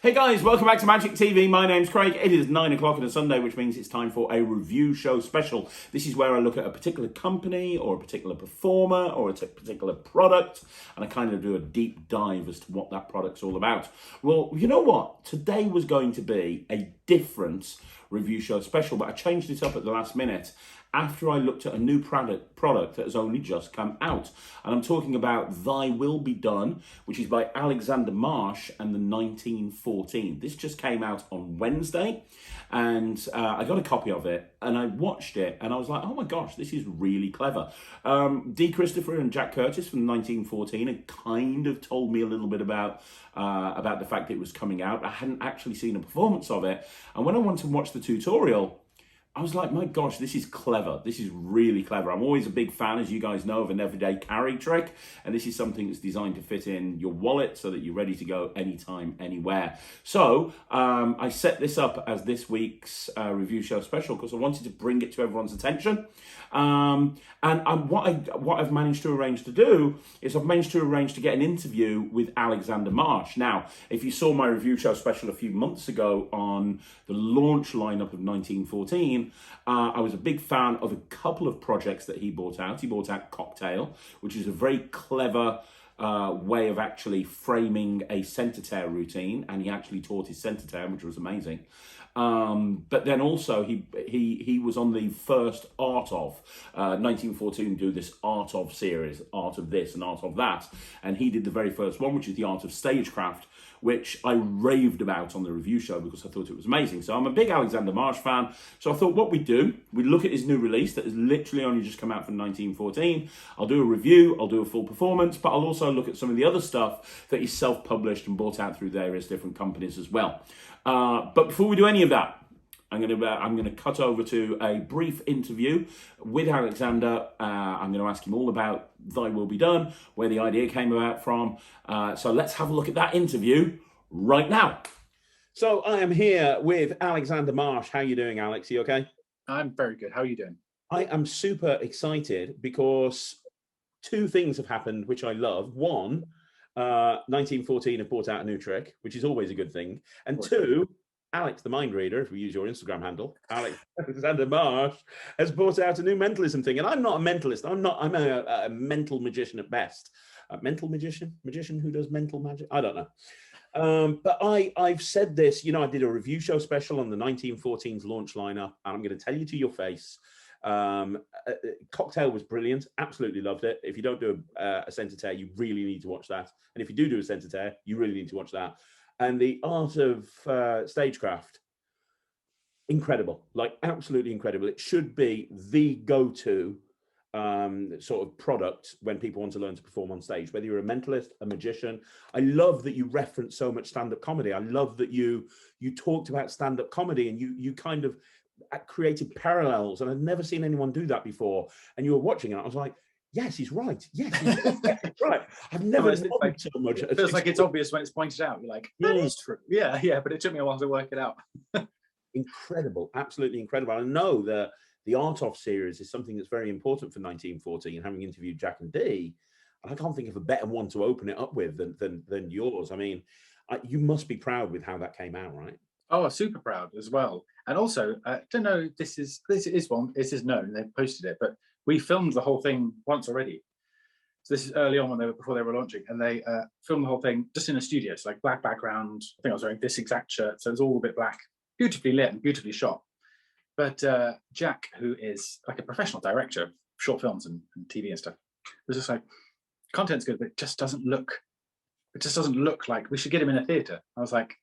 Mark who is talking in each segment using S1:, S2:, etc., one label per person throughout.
S1: Hey guys, welcome back to Magic TV. My name's Craig. It is 9 o'clock on a Sunday, which means it's time for a review show special. This is where I look at a particular company or a particular performer or a particular product, and I kind of do a deep dive as to what that product's all about. Well, you know what? Today was going to be a different review show special, but I changed it up at the last minute after I looked at a new product that has only just come out. And I'm talking about Thy Will Be Done, which is by Alexander Marsh and the 1914. This just came out on Wednesday, and I got a copy of it, and I watched it, and I was like, oh my gosh, this is really clever. D. Christopher and Jack Curtis from 1914 had kind of told me a little bit about the fact that it was coming out. I hadn't actually seen a performance of it, and when I went to watch the tutorial, I was like, my gosh, this is clever. This is really clever. I'm always a big fan, as you guys know, of an everyday carry trick. And this is something that's designed to fit in your wallet so that you're ready to go anytime, anywhere. So I set this up as this week's review show special because I wanted to bring it to everyone's attention. And what I've managed to arrange to do is I've managed to arrange to get an interview with Alexander Marsh. Now, if you saw my review show special a few months ago on the launch lineup of 1914, I was a big fan of a couple of projects that he brought out. He brought out Cocktail, which is a very clever way of actually framing a centre tear routine, and he actually taught his centre tear, which was amazing. But then also he was on the first Art of 1914 do this Art of series, Art of this and Art of that, and he did the very first one, which is the Art of Stagecraft, which I raved about on the review show because I thought it was amazing. So I'm a big Alexander Marsh fan. So I thought what we'd do, we'd look at his new release that has literally only just come out from 1914. I'll do a review, I'll do a full performance, but I'll also look at some of the other stuff that he's self-published and brought out through various different companies as well. But before we do any of that, I'm going to cut over to a brief interview with Alexander. I'm going to ask him all about Thy Will Be Done, where the idea came about from. So let's have a look at that interview right now. So I am here with Alexander Marsh. How are you doing, Alex? Are you okay?
S2: I'm very good. How are you doing?
S1: I am super excited because two things have happened, which I love. One, 1914 have brought out a new trick, which is always a good thing. And two, Alex, the mind reader, if we use your Instagram handle, Alexander Marsh, has brought out a new mentalism thing. And I'm not a mentalist. I'm a mental magician at best. A mental magician who does mental magic? I don't know. But I've said this, I did a review show special on the 1914's launch lineup, and I'm going to tell you to your face. Cocktail was brilliant. Absolutely loved it. If you don't do a centre tear, you really need to watch that. And if you do a centre tear, you really need to watch that. And the Art of Stagecraft, incredible, like absolutely incredible. It should be the go-to sort of product when people want to learn to perform on stage, whether you're a mentalist, a magician. I love that you reference so much stand-up comedy. I love that you talked about stand-up comedy and you kind of created parallels, and I'd never seen anyone do that before. And you were watching it, I was like, yes, he's right. Yes, he's right. I've never
S2: like,
S1: so much.
S2: It feels like it's obvious when it's pointed out. You're like, that is true. Yeah, but it took me a while to work it out.
S1: Incredible, absolutely incredible. I know that the Art of series is something that's very important for 1914. Having interviewed Jack and Dee, and I can't think of a better one to open it up with than yours. I mean, you must be proud with how that came out, right?
S2: Oh, super proud as well. And also, I don't know, this is known, they've posted it, but we filmed the whole thing once already. So this is early on before they were launching, and they filmed the whole thing just in a studio. It's like black background. I think I was wearing this exact shirt, so it's all a bit black, beautifully lit and beautifully shot. But Jack, who is like a professional director of short films and TV and stuff, was just like, content's good, but it just doesn't look like we should get him in a theatre. I was like,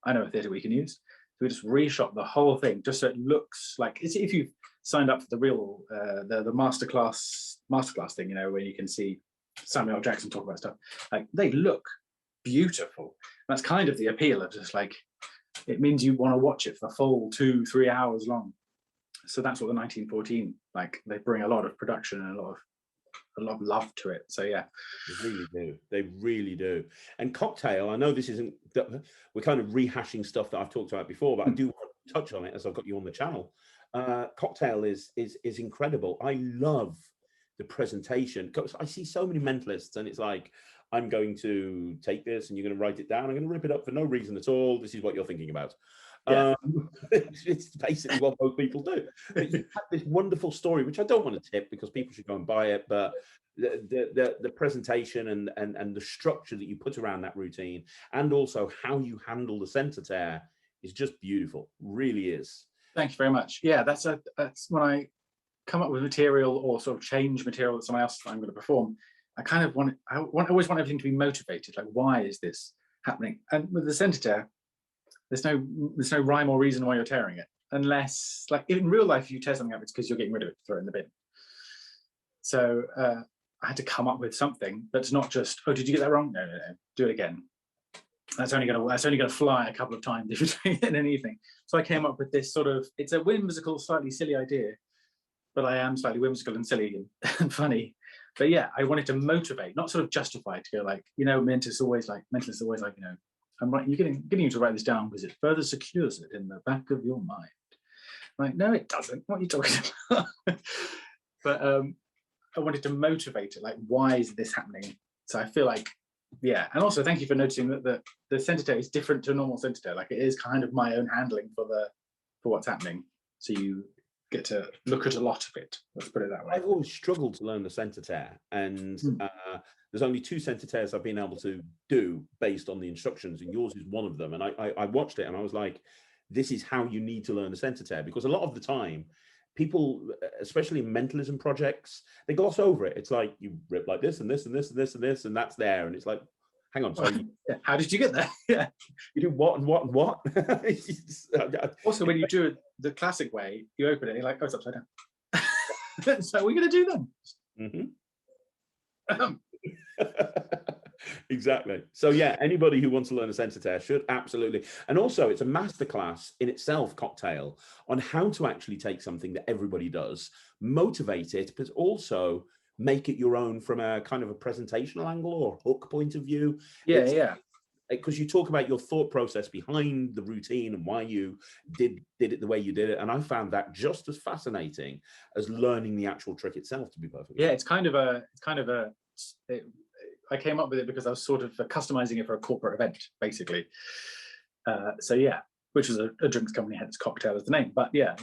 S2: I know a theatre we can use. So we just reshot the whole thing just so it looks like if you've signed up for the real the masterclass thing, where you can see Samuel L. Jackson talk about stuff, like they look beautiful. That's kind of the appeal of just like, it means you want to watch it for the full 2-3 hours long. So that's what the 1914, like, they bring a lot of production and a lot of love to it. So yeah,
S1: they really do. And Cocktail, I know this isn't, we're kind of rehashing stuff that I've talked about before, but I do want to touch on it as I've got you on the channel. Cocktail is incredible. I love the presentation, because I see so many mentalists and it's like, I'm going to take this and you're going to write it down. I'm going to rip it up for no reason at all. This is what you're thinking about.
S2: Yeah.
S1: It's basically what most people do. But you have this wonderful story, which I don't want to tip because people should go and buy it, but the presentation and the structure that you put around that routine, and also how you handle the center tear, is just beautiful. Really is.
S2: Thank you very much. Yeah, that's when I come up with material or sort of change material that someone else I'm going to perform. I kind of I always want everything to be motivated. Like, why is this happening? And with the center tear, there's no rhyme or reason why you're tearing it, unless, like, in real life, if you tear something up, it's because you're getting rid of it, throw it in the bin. So I had to come up with something that's not just, oh, did you get that wrong? No, do it again. That's only gonna fly a couple of times if you're doing it in anything. So I came up with this sort of, it's a whimsical, slightly silly idea, but I am slightly whimsical and silly and funny. But yeah, I wanted to motivate, not sort of justify, to go like, mentalists is always like, I'm right, you're getting you to write this down because it further secures it in the back of your mind. I'm like, no, it doesn't. What are you talking about? But I wanted to motivate it. Like, why is this happening? So I feel like, yeah. And also, thank you for noticing that the center tear is different to a normal center tear. Like, it is kind of my own handling for what's happening. So you get to look at a lot of it. Let's put it that way.
S1: I've always struggled to learn the center tear, and there's only 2 center tears I've been able to do based on the instructions, and yours is one of them. And I watched it and I was like, this is how you need to learn the center tear, because a lot of the time people, especially in mentalism projects, they gloss over it. It's like, you rip like this and this and this and this and this, and that's there. And it's like, hang on, sorry.
S2: How did you get there? Yeah.
S1: You do what and what and what?
S2: Also, when you do it the classic way, you open it, you're like, oh, it's upside down. So we're going to do them.
S1: Mm-hmm. Exactly. So yeah, anybody who wants to learn a center tear should absolutely. And also, it's a masterclass in itself, Cocktail, on how to actually take something that everybody does, motivate it, but also make it your own from a kind of a presentational angle or hook point of view.
S2: Yeah.
S1: Because you talk about your thought process behind the routine and why you did it the way you did it, and I found that just as fascinating as learning the actual trick itself, to be perfectly honest.
S2: I came up with it because I was sort of customizing it for a corporate event, basically. So yeah, which was a drinks company, hence Cocktail as the name. But yeah.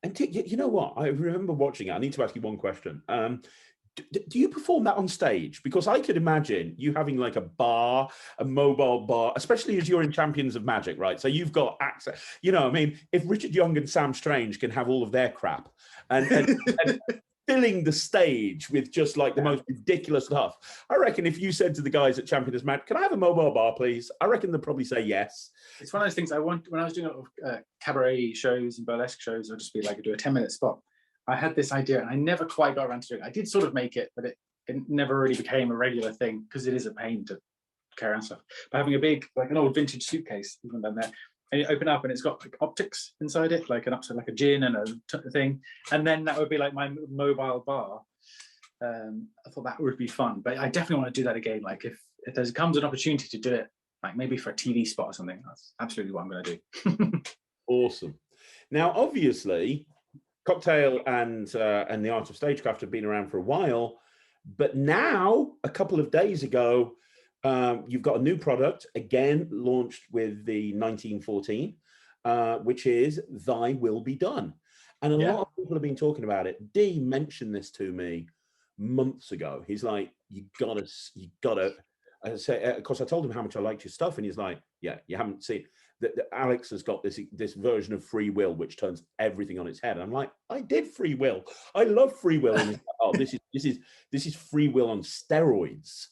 S1: And you know what? I remember watching it. I need to ask you one question. Do you perform that on stage? Because I could imagine you having like a mobile bar, especially as you're in Champions of Magic, right? So you've got access. I mean, if Richard Young and Sam Strange can have all of their crap and filling the stage with just like the most ridiculous stuff, I reckon if you said to the guys at Champions of Magic, can I have a mobile bar, please? I reckon they'd probably say yes.
S2: It's one of those things when I was doing a lot of cabaret shows and burlesque shows, I'd just be like, do a 10-minute spot. I had this idea and I never quite got around to doing it. I did sort of make it, but it never really became a regular thing because it is a pain to carry around stuff. But having a big, like an old vintage suitcase, even down there, and you open up and it's got like optics inside it, like a gin and a thing, and then that would be like my mobile bar. I thought that would be fun, but I definitely want to do that again. Like if there comes an opportunity to do it, like maybe for a TV spot or something, that's absolutely what I'm going to do.
S1: Awesome. Now, obviously, Cocktail and the Art of Stagecraft have been around for a while, but now, a couple of days ago, you've got a new product, again, launched with the 1914, which is Thy Will Be Done. And a lot of people have been talking about it. Dee mentioned this to me months ago. He's like, you gotta. I say, of course, I told him how much I liked your stuff, and he's like, yeah, you haven't seen that. Alex has got this version of free will which turns everything on its head. And I'm like, I did free will. I love free will. And he's like, oh, this is free will on steroids.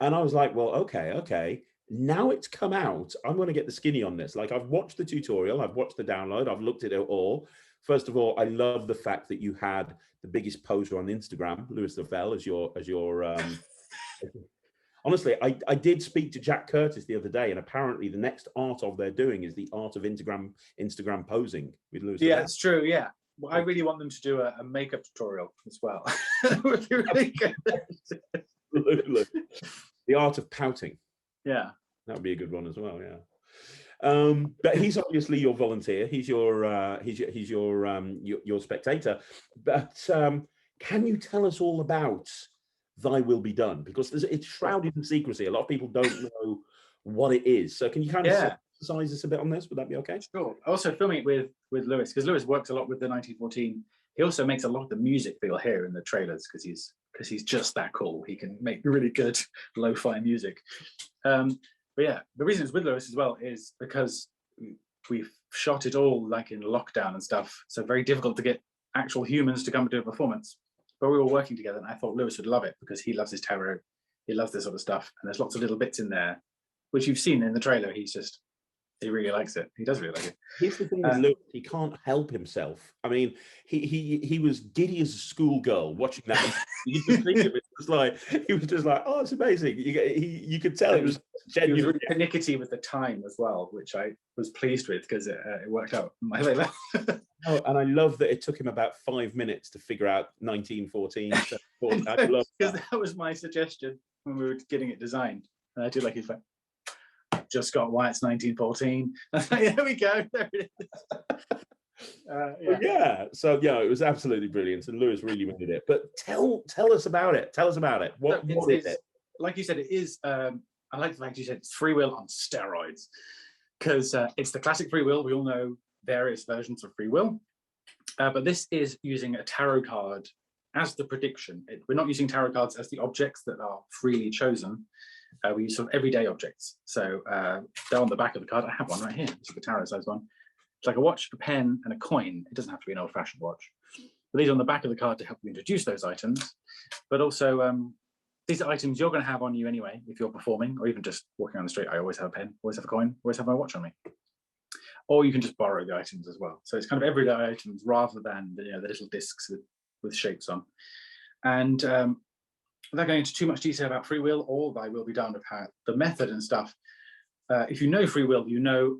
S1: And I was like, well, okay. Now it's come out. I'm going to get the skinny on this. Like, I've watched the tutorial, I've watched the download, I've looked at it all. First of all, I love the fact that you had the biggest poster on Instagram, Louis Lafell, as your. Honestly, I did speak to Jack Curtis the other day, and apparently the next art of they're doing is the art of Instagram posing with Louis.
S2: Yeah, it's true. Yeah, well, I really want them to do a makeup tutorial as well. That would be really good.
S1: Absolutely. The art of pouting.
S2: Yeah,
S1: that would be a good one as well. Yeah. But he's obviously your volunteer. He's your spectator. But can you tell us all about Thy will be done, because it's shrouded in secrecy. A lot of people don't know what it is. So can you kind of synthesize us a bit on this? Would that be okay?
S2: Sure. Also filming it with Lewis, because Lewis works a lot with the 1914. He also makes a lot of the music that you'll hear in the trailers, because he's just that cool. He can make really good lo-fi music. But yeah, the reason it's with Lewis as well is because we've shot it all like in lockdown and stuff, so very difficult to get actual humans to come and do a performance. But we were working together, and I thought Lewis would love it, because he loves his tarot, he loves this sort of stuff, and there's lots of little bits in there which you've seen in the trailer. He really likes it. He does really like it.
S1: Here's the thing with Lewis, he can't help himself. I mean, he was giddy as a schoolgirl watching that. You could think of it, he was just like, oh, it's amazing. You could tell it was genuine.
S2: He was really pernickety with the time as well, which I was pleased with, because it worked out in my favor.
S1: Oh, and I love that it took him about 5 minutes to figure out 1914. So I love
S2: because that was my suggestion when we were getting it designed. And I do like his like, just got why it's 1914. There we go. There it is.
S1: Yeah. So yeah, it was absolutely brilliant, and Lewis really made it. But tell us about it. Tell us about it. What is it?
S2: Like you said, it is. I like the fact you said it's free will on steroids, because it's the classic free will. We all know various versions of free will, but this is using a tarot card as the prediction. We're not using tarot cards as the objects that are freely chosen. We use sort of everyday objects. So they're on the back of the card. I have one right here. It's like a tarot size one. It's like a watch, a pen, and a coin. It doesn't have to be an old-fashioned watch. But these are on the back of the card to help you introduce those items. But also, these are items you're going to have on you anyway if you're performing, or even just walking on the street. I always have a pen, always have a coin, always have my watch on me. Or you can just borrow the items as well. So it's kind of everyday items rather than the little discs with shapes on. And without going into too much detail about free will, all thy will be done with how the method and stuff. If you know free will, you know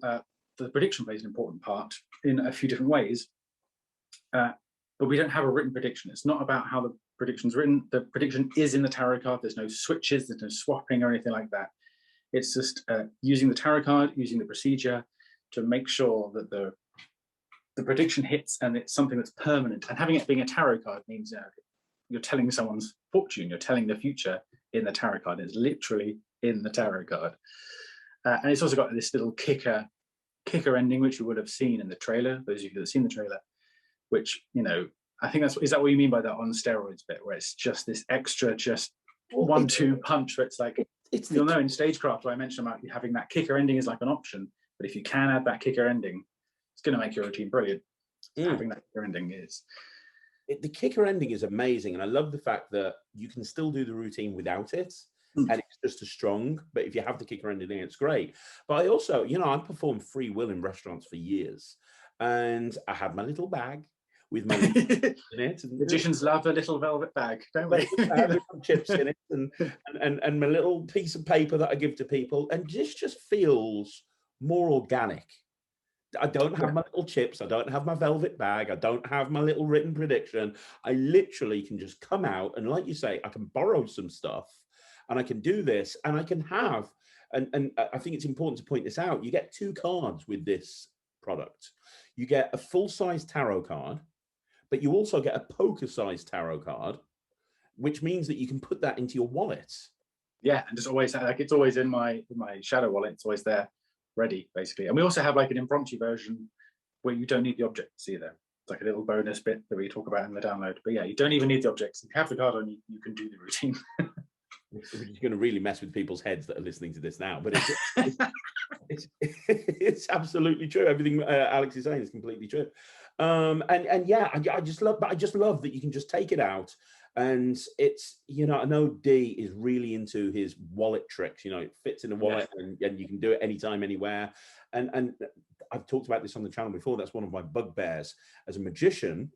S2: the prediction plays an important part in a few different ways. But we don't have a written prediction. It's not about how the prediction's written. The prediction is in the tarot card. There's no switches, there's no swapping or anything like that. It's just using the tarot card, using the procedure to make sure that the prediction hits and it's something that's permanent. And having it being a tarot card means you're telling someone's fortune, you're telling the future in the tarot card. It's literally in the tarot card. And it's also got this little kicker ending, which you would have seen in the trailer, those of you that have seen the trailer, which, I think is that what you mean by that on steroids bit, where it's just this extra, just 1-2 punch, where it's like, you'll know in stagecraft where I mentioned about having that kicker ending is like an option, but if you can add that kicker ending, it's going to make your routine brilliant. Having that kicker ending is...
S1: The kicker ending is amazing, and I love the fact that you can still do the routine without it, and it's just as strong. But if you have the kicker ending, it's great. But I also, I've performed free will in restaurants for years, and I had my little bag with my little chips in it. And
S2: magicians love a little velvet bag, don't we?
S1: With some chips in it, and my little piece of paper that I give to people, and this just feels more organic. I don't have my little chips. I don't have my velvet bag. I don't have my little written prediction. I literally can just come out and, like you say, I can borrow some stuff and I can do this and I can have, and I think it's important to point this out, you get 2 cards with this product. You get a full-size tarot card, but you also get a poker-sized tarot card, which means that you can put that into your wallet.
S2: Yeah, and just always, like, it's always in my shadow wallet. It's always there, ready, basically. And we also have like an impromptu version where you don't need the objects either. It's like a little bonus bit that we talk about in the download. But yeah, you don't even need the objects. If you have the card on, you can do the routine.
S1: Which is going to really mess with people's heads that are listening to this now, but it's absolutely true. Everything Alex is saying is completely true. And yeah, I just love that you can just take it out. And it's, I know D is really into his wallet tricks. It fits in a wallet, and you can do it anytime, anywhere. And I've talked about this on the channel before. That's one of my bugbears as a magician,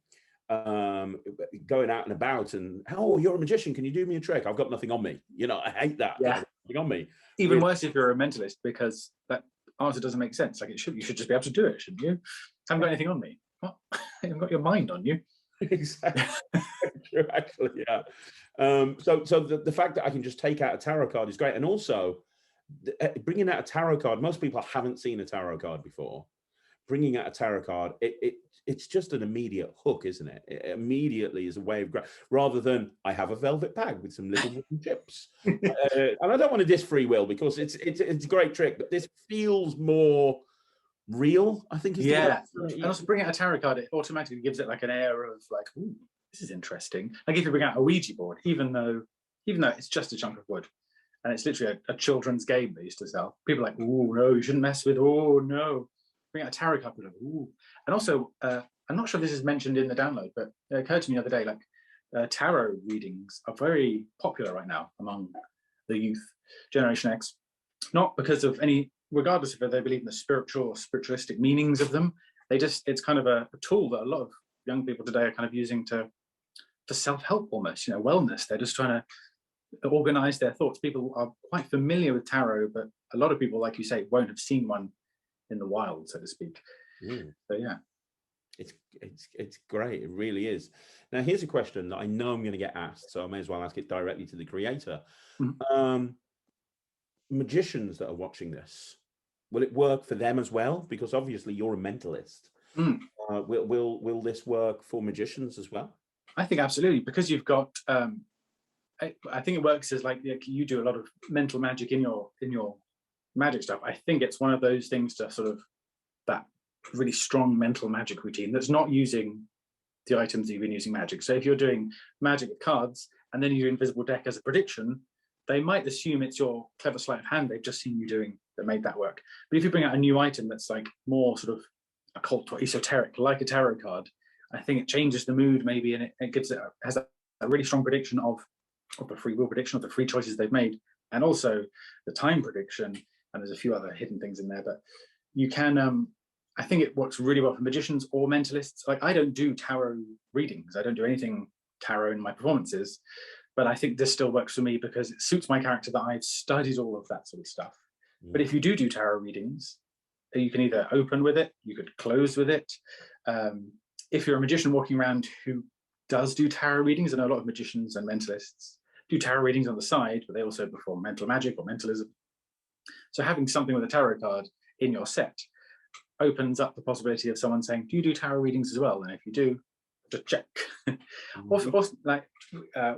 S1: going out and about and, oh, you're a magician, can you do me a trick? I've got nothing on me. I hate that.
S2: Yeah.
S1: Nothing on me.
S2: Even worse if you're a mentalist, because that answer doesn't make sense. Like, you should just be able to do it, shouldn't you? I haven't got anything on me. What? You haven't got your mind on you.
S1: Exactly. True, actually, yeah. So the fact that I can just take out a tarot card is great, and also bringing out a tarot card. Most people haven't seen a tarot card before. Bringing out a tarot card, it's just an immediate hook, isn't it? It immediately is a way of rather than I have a velvet bag with some little wooden chips. And I don't want to diss free will because it's a great trick, but this feels more real, I think. Is
S2: Yeah,
S1: the word.
S2: and also bring out a tarot card, it automatically gives it like an air of like, ooh, this is interesting. Like if you bring out a Ouija board, even though it's just a chunk of wood, and it's literally a children's game they used to sell. People are like, oh no, you shouldn't mess with. Oh no, bring out a tarot card. Like, ooh. And also, I'm not sure if this is mentioned in the download, but it occurred to me the other day, like tarot readings are very popular right now among the youth, Generation X. Not because of any, regardless of whether they believe in the spiritual or spiritualistic meanings of them, it's kind of a tool that a lot of young people today are kind of using for self-help almost, wellness. They're just trying to organize their thoughts. People are quite familiar with tarot, but a lot of people, like you say, won't have seen one in the wild, so to speak. So yeah,
S1: it's great. It really is. Now here's a question that I know I'm going to get asked, so I may as well ask it directly to the creator. Magicians that are watching this, will it work for them as well? Because obviously you're a mentalist. Will this work for magicians as well?
S2: I think absolutely, because you've got I think it works as like you do a lot of mental magic in your magic stuff. I think it's one of those things to sort of that really strong mental magic routine that's not using the items that you've been using magic. So if you're doing magic with cards and then you do invisible deck as a prediction, they might assume it's your clever sleight of hand they've just seen you doing that made that work. But if you bring out a new item that's like more sort of occult or esoteric, like a tarot card, I think it changes the mood maybe, and it has a really strong prediction of the free will prediction, of the free choices they've made, and also the time prediction. And there's a few other hidden things in there, but you can. I think it works really well for magicians or mentalists. Like I don't do tarot readings. I don't do anything tarot in my performances, but I think this still works for me because it suits my character that I've studied all of that sort of stuff. But if you do tarot readings, you can either open with it, you could close with it. If you're a magician walking around who does do tarot readings, I know a lot of magicians and mentalists do tarot readings on the side, but they also perform mental magic or mentalism. So having something with a tarot card in your set opens up the possibility of someone saying, do you do tarot readings as well? And if you do, just check. Also, like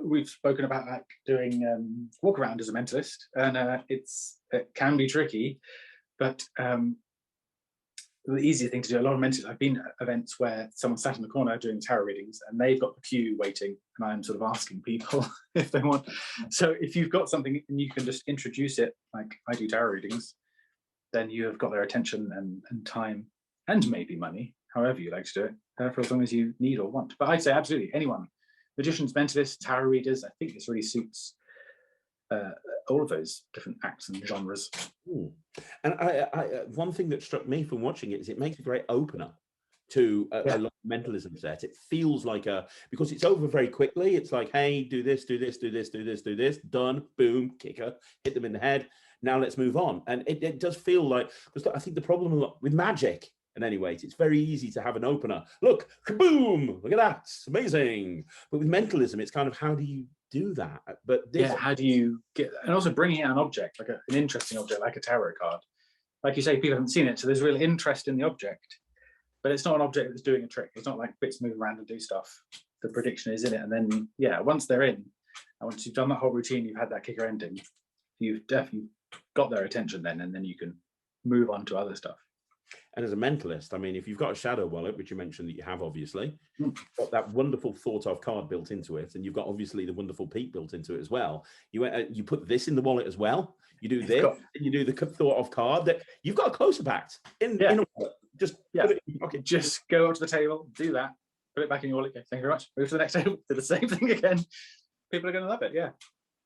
S2: we've spoken about like doing walk around as a mentalist, and it can be tricky, but the easier thing to do. A lot of mentors, I've been at events where someone sat in the corner doing tarot readings and they've got the queue waiting, and I'm sort of asking people if they want. So if you've got something and you can just introduce it, like I do tarot readings, then you have got their attention and time and maybe money, however you like to do it, for as long as you need or want. But I'd say absolutely anyone, magicians, mentalists, tarot readers, I think this really suits all of those different acts and genres.
S1: And I one thing that struck me from watching it is it makes a great opener to a lot of mentalism set. It feels like because it's over very quickly. It's like, hey, do this, do this, do this, do this, do this, done, boom, kicker, hit them in the head. Now let's move on. And it does feel like, because I think the problem with magic, in any way, it's very easy to have an opener. Look, kaboom, look at that, it's amazing. But with mentalism, it's kind of, how do you do that? But this,
S2: how do you get, and also bringing out an object, like an interesting object, like a tarot card. Like you say, people haven't seen it, so there's real interest in the object. But it's not an object that's doing a trick. It's not like bits move around and do stuff. The prediction is in it. And then, once they're in, and once you've done that whole routine, you've had that kicker ending, you've definitely got their attention then, and then you can move on to other stuff.
S1: And as a mentalist, I mean, if you've got a shadow wallet, which you mentioned that you have, obviously, got that wonderful thought of card built into it, and you've got obviously the wonderful peak built into it as well. You put this in the wallet as well. You do this, and you do the thought of card. That you've got a close-up act in a wallet. Just put it in your pocket.
S2: Just go up to the table, do that, put it back in your wallet. Okay, thank you very much. Move to the next table, do the same thing again. People are going to love it. Yeah,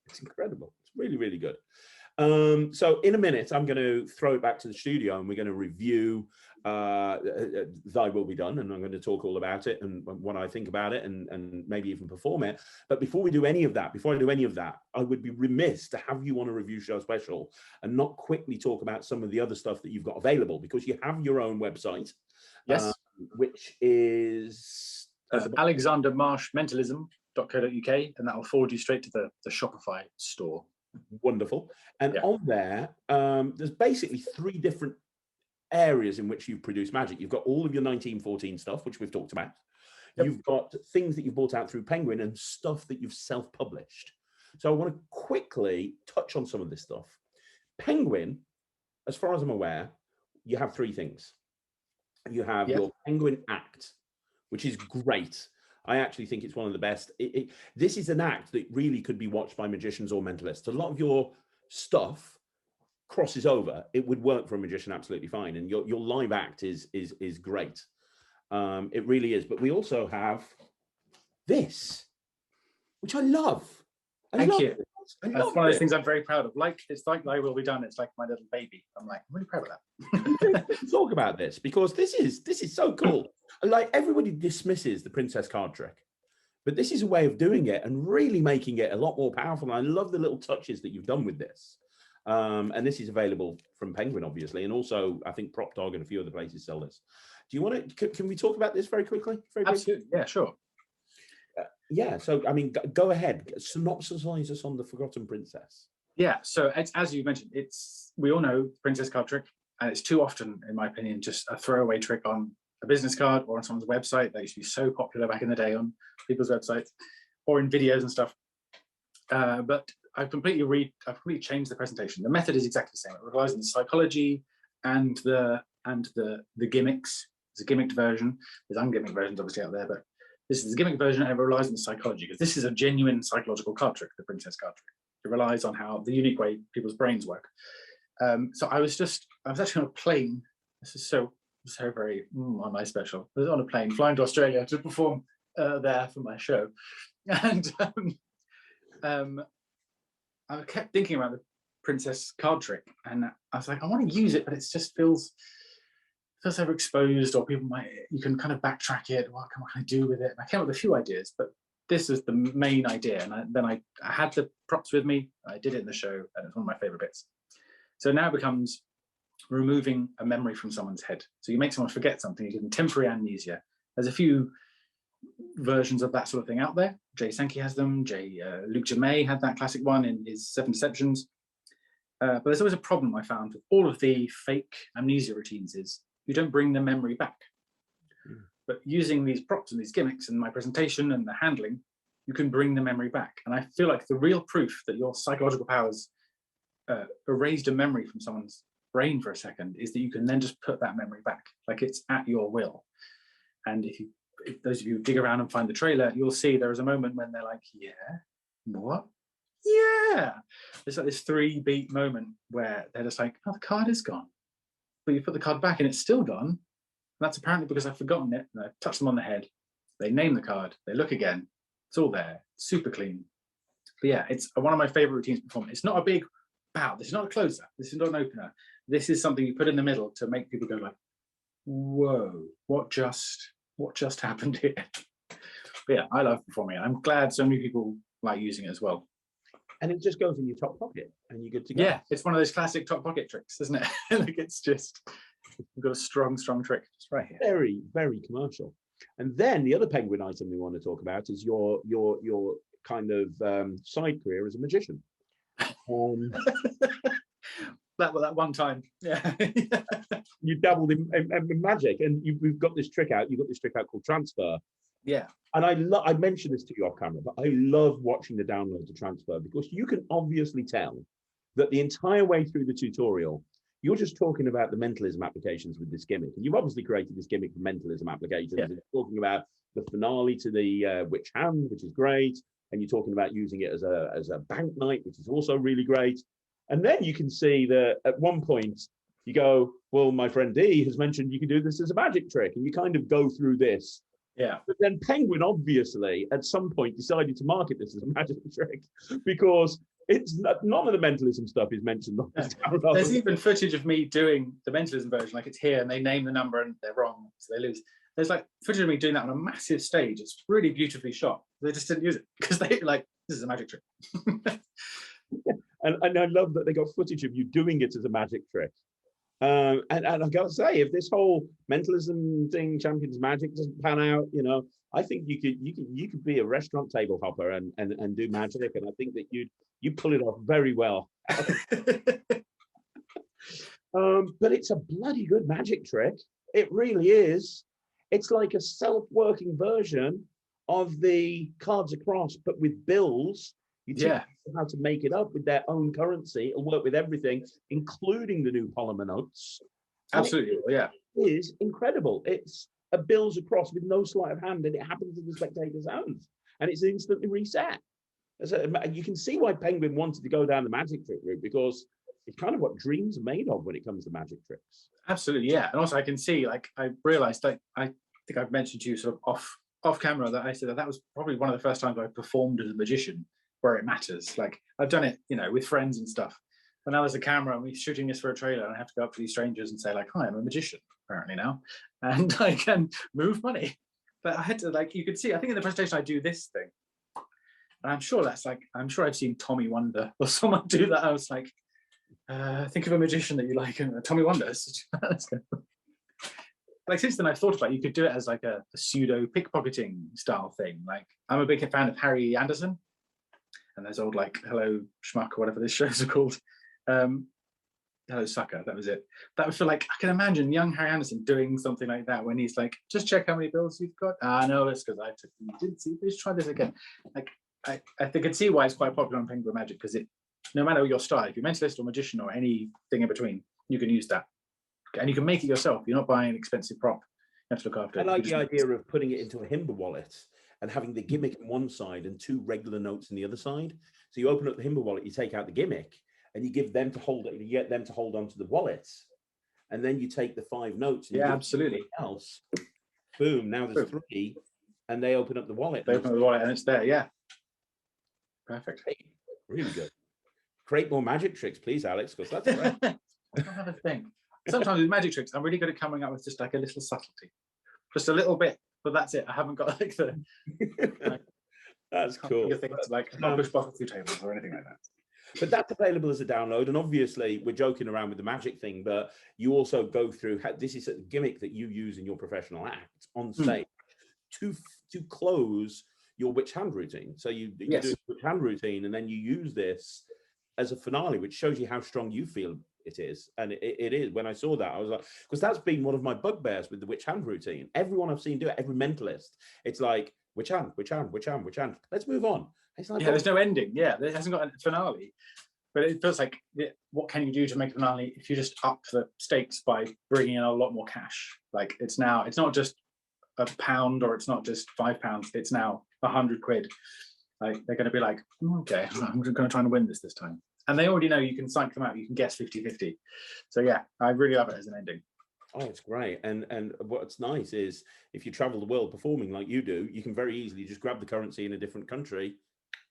S1: it's incredible. It's really, really good. So in a minute, I'm going to throw it back to the studio and we're going to review Thy Will Be Done, and I'm going to talk all about it and what I think about it and maybe even perform it. But before I do any of that, I would be remiss to have you on a review show special and not quickly talk about some of the other stuff that you've got available, because you have your own website, which is
S2: Alexander Marsh Mentalism.co.uk, and that will forward you straight to the Shopify store.
S1: Wonderful. And on there, there's basically 3 different areas in which you've produced magic. You've got all of your 1914 stuff, which we've talked about.
S2: Yep.
S1: You've got things that you've bought out through Penguin and stuff that you've self-published. So I want to quickly touch on some of this stuff. Penguin, as far as I'm aware, you have three things. You have your Penguin Act, which is great. I actually think it's one of the best. This is an act that really could be watched by magicians or mentalists. A lot of your stuff crosses over. It would work for a magician absolutely fine, and your live act is great. It really is. But we also have this, which I love.
S2: Thank you. That's one of those things I'm very proud of. It's like Thy Will Be Done. It's like my little baby. I'm really proud of
S1: that. Talk about this, because this is so cool. Like, everybody dismisses the princess card trick, but this is a way of doing it and really making it a lot more powerful. And I love the little touches that you've done with this. And this is available from Penguin, obviously, and also I think Prop Dog and a few other places sell this. Do you want to? Can we talk about this very quickly?
S2: Absolutely. Yeah, sure.
S1: Yeah, so I mean, go ahead. Synopsisize us on the Forgotten Princess.
S2: Yeah, so as you mentioned, we all know Princess card trick, and it's too often, in my opinion, just a throwaway trick on a business card or on someone's website. That used to be so popular back in the day on people's websites or in videos and stuff. But I've completely changed the presentation. The method is exactly the same. It relies on the psychology and the gimmicks. It's a gimmicked version. There's ungimmicked versions obviously out there, but this is the gimmick version, and it relies on psychology, because this is a genuine psychological card trick, the princess card trick. It relies on the unique way people's brains work. So I was actually on a plane. This is so very on my special. I was on a plane flying to Australia to perform there for my show, and I kept thinking about the princess card trick, and I was like, I want to use it, but it just feels overexposed, or you can kind of backtrack it. What can I do with it? And I came up with a few ideas, but this is the main idea. And then I had the props with me. I did it in the show, and it's one of my favorite bits. So now it becomes removing a memory from someone's head. So you make someone forget something, you give them temporary amnesia. There's a few versions of that sort of thing out there. Jay Sankey has them. Luke Jamay had that classic one in his 7 Deceptions. But there's always a problem I found with all of the fake amnesia routines is you don't bring the memory back. But using these props and these gimmicks and my presentation and the handling, you can bring the memory back. And I feel like the real proof that your psychological powers erased a memory from someone's brain for a second is that you can then just put that memory back, like it's at your will. And if those of you who dig around and find the trailer, you'll see there is a moment when they're like, yeah, what? Yeah. It's like this 3-beat moment where they're just like, oh, the card is gone. But you put the card back and it's still gone. And that's apparently because I've forgotten it, and I touched them on the head. They name the card, they look again, it's all there, super clean. But yeah, it's one of my favorite routines to perform. It's not a big bow, this is not a closer, this is not an opener. This is something you put in the middle to make people go like, whoa, what just happened here? But yeah, I love performing it. I'm glad so many people like using it as well.
S1: And it just goes in your top pocket and you're good to go.
S2: Yeah, it's one of those classic top pocket tricks, isn't it? Like, it's just, you've got a strong trick just right here.
S1: Very, very commercial. And then the other Penguin item we want to talk about is your kind of side career as a magician.
S2: That one time, yeah.
S1: You dabbled in magic, and we've got this trick out. You've got this trick out called Transfer.
S2: Yeah.
S1: And I mentioned this to you off camera, but I love watching the download to Transfer, because you can obviously tell that the entire way through the tutorial, you're just talking about the mentalism applications with this gimmick. And you've obviously created this gimmick for mentalism applications. Yeah. And you're talking about the finale to the Witch Hand, which is great. And you're talking about using it as a bank night, which is also really great. And then you can see that at one point you go, well, my friend D has mentioned you can do this as a magic trick. And you kind of go through this.
S2: Yeah.
S1: But then Penguin obviously at some point decided to market this as a magic trick, because it's none of the mentalism stuff is mentioned on this.
S2: There's even footage of me doing the mentalism version, like it's here and they name the number and they're wrong, so they lose. There's like footage of me doing that on a massive stage. It's really beautifully shot. They just didn't use it because they like, this is a magic trick.
S1: And I love that they got footage of you doing it as a magic trick. And I've got to say, if this whole mentalism thing, Champions Magic, doesn't pan out, I think you could be a restaurant table hopper and do magic, and I think that you pull it off very well.
S3: But it's a bloody good magic trick. It really is. It's like a self-working version of the cards across, but with bills. You teach
S2: Yeah,
S3: people how to make it up with their own currency. It'll work with everything, including the new polymer notes. And
S2: absolutely. Yeah.
S3: it is incredible. It's a bills across with no sleight of hand, and it happens in the spectator's hands, and it's instantly reset. So you can see why Penguin wanted to go down the magic trick route, because it's kind of what dreams are made of when it comes to magic tricks.
S2: Absolutely, yeah. And also I can see, like, I realized, like, I think I've mentioned to you sort of off camera that I said that was probably one of the first times I performed as a magician where it matters. Like, I've done it, you know, with friends and stuff. But now there's a camera and we're shooting this for a trailer, and I have to go up to these strangers and say, like, hi, I'm a magician apparently now, and I can move money. But I had to, like, you could see, I think in the presentation I do this thing. And I'm sure that's like, I'm sure I've seen Tommy Wonder or someone do that. I was like, think of a magician that you like, and Tommy Wonder. Like, since then I've thought about it, you could do it as like a pseudo pickpocketing style thing. Like, I'm a big fan of Harry Anderson and those old, like, Hello Schmuck or whatever these shows are called. Hello Sucker, that was it. That would feel like, I can imagine young Harry Anderson doing something like that when he's like, just check how many bills you've got. No, it's because I took them. You didn't see, let's try this again. Like, I can see why it's quite popular on Penguin Magic, because it, no matter your style, if you're mentalist or magician or anything in between, you can use that. And you can make it yourself. You're not buying an expensive prop. You have to look after it.
S3: I like the idea of putting it into a Himba wallet and having the gimmick on one side and two regular notes on the other side. So you open up the Himba wallet, you take out the gimmick, and you give them to hold it. You get them to hold onto the wallet, and then you take the 5 notes. And
S2: yeah, absolutely.
S3: Else, boom! Now there's 3, and they open up the wallet.
S2: They open up the wallet, and it's there. Yeah, perfect.
S3: Really good. Create more magic tricks, please, Alex, because that's great.
S2: I have a thing. Sometimes with magic tricks, I'm really good at coming up with just like a little subtlety, just a little bit, but that's it. I haven't got like the.
S3: That's cool.
S2: Things like not push buttons through tables or anything like that.
S3: But that's available as a download, and obviously we're joking around with the magic thing, but you also go through. This is a gimmick that you use in your professional act on stage to close your witch hand routine. So you do a witch hand routine, and then you use this as a finale, which shows you how strong you feel it is. And it is. When I saw that, I was like, because that's been one of my bugbears with the witch hand routine. Everyone I've seen do it, every mentalist, it's like witch hand, witch hand, witch hand, witch hand. Let's move on. It's like,
S2: there's no ending. Yeah, it hasn't got a finale. But it feels like, what can you do to make a finale if you just up the stakes by bringing in a lot more cash? Like, it's not just £1 or it's not just £5. It's now 100 quid. Like, they're going to be like, okay, I'm going to try and win this time. And they already know you can psych them out. You can guess 50-50. So yeah, I really love it as an ending.
S3: Oh, it's great. And what's nice is if you travel the world performing like you do, you can very easily just grab the currency in a different country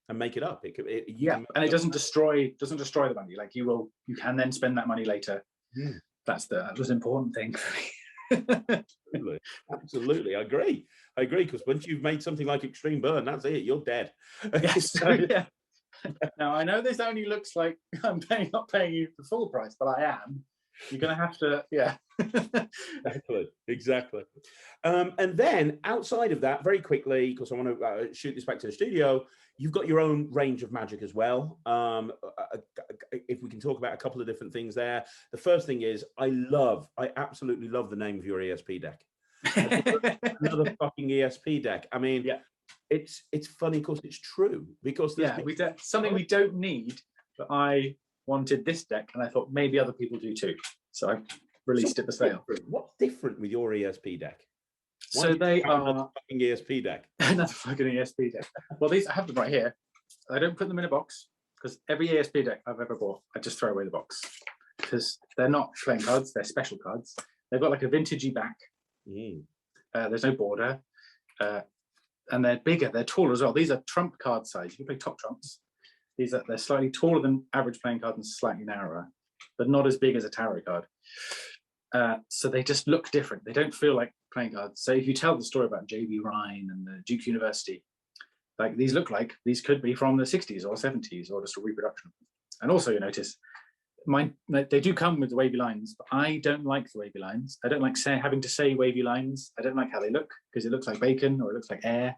S3: and make it up.
S2: And it doesn't destroy the money. Like, you can then spend that money later. That was an important thing for me.
S3: Absolutely. I agree, because once you've made something like Extreme Burn, that's it, you're dead.
S2: Yes. Yeah. Now, I know this only looks like I'm not paying you the full price, but I am. You're going to have to, yeah.
S3: Exactly. And then outside of that, very quickly, because I want to shoot this back to the studio, you've got your own range of magic as well. If we can talk about a couple of different things there. The first thing is, I absolutely love the name of your ESP deck. Another fucking ESP deck. I mean, it's funny because it's true. Because
S2: something we don't need, but I wanted this deck, and I thought maybe other people do too. So I released it for sale.
S3: What's different with your ESP deck?
S2: So they are
S3: another fucking ESP deck.
S2: Another fucking ESP deck. Well, these, I have them right here. I don't put them in a box because every ESP deck I've ever bought, I just throw away the box because they're not playing cards; they're special cards. They've got like a vintagey back. There's no border, and they're bigger. They're taller as well. These are trump card size. You can play top trumps. They're slightly taller than average playing cards and slightly narrower, but not as big as a tarot card. So they just look different. They don't feel like playing cards. So if you tell the story about J.B. Rhine and the Duke University, like these could be from the 60s or 70s or just a reproduction. And also, you notice, they do come with the wavy lines, but I don't like the wavy lines. I don't like having to say wavy lines. I don't like how they look because it looks like bacon or it looks like air.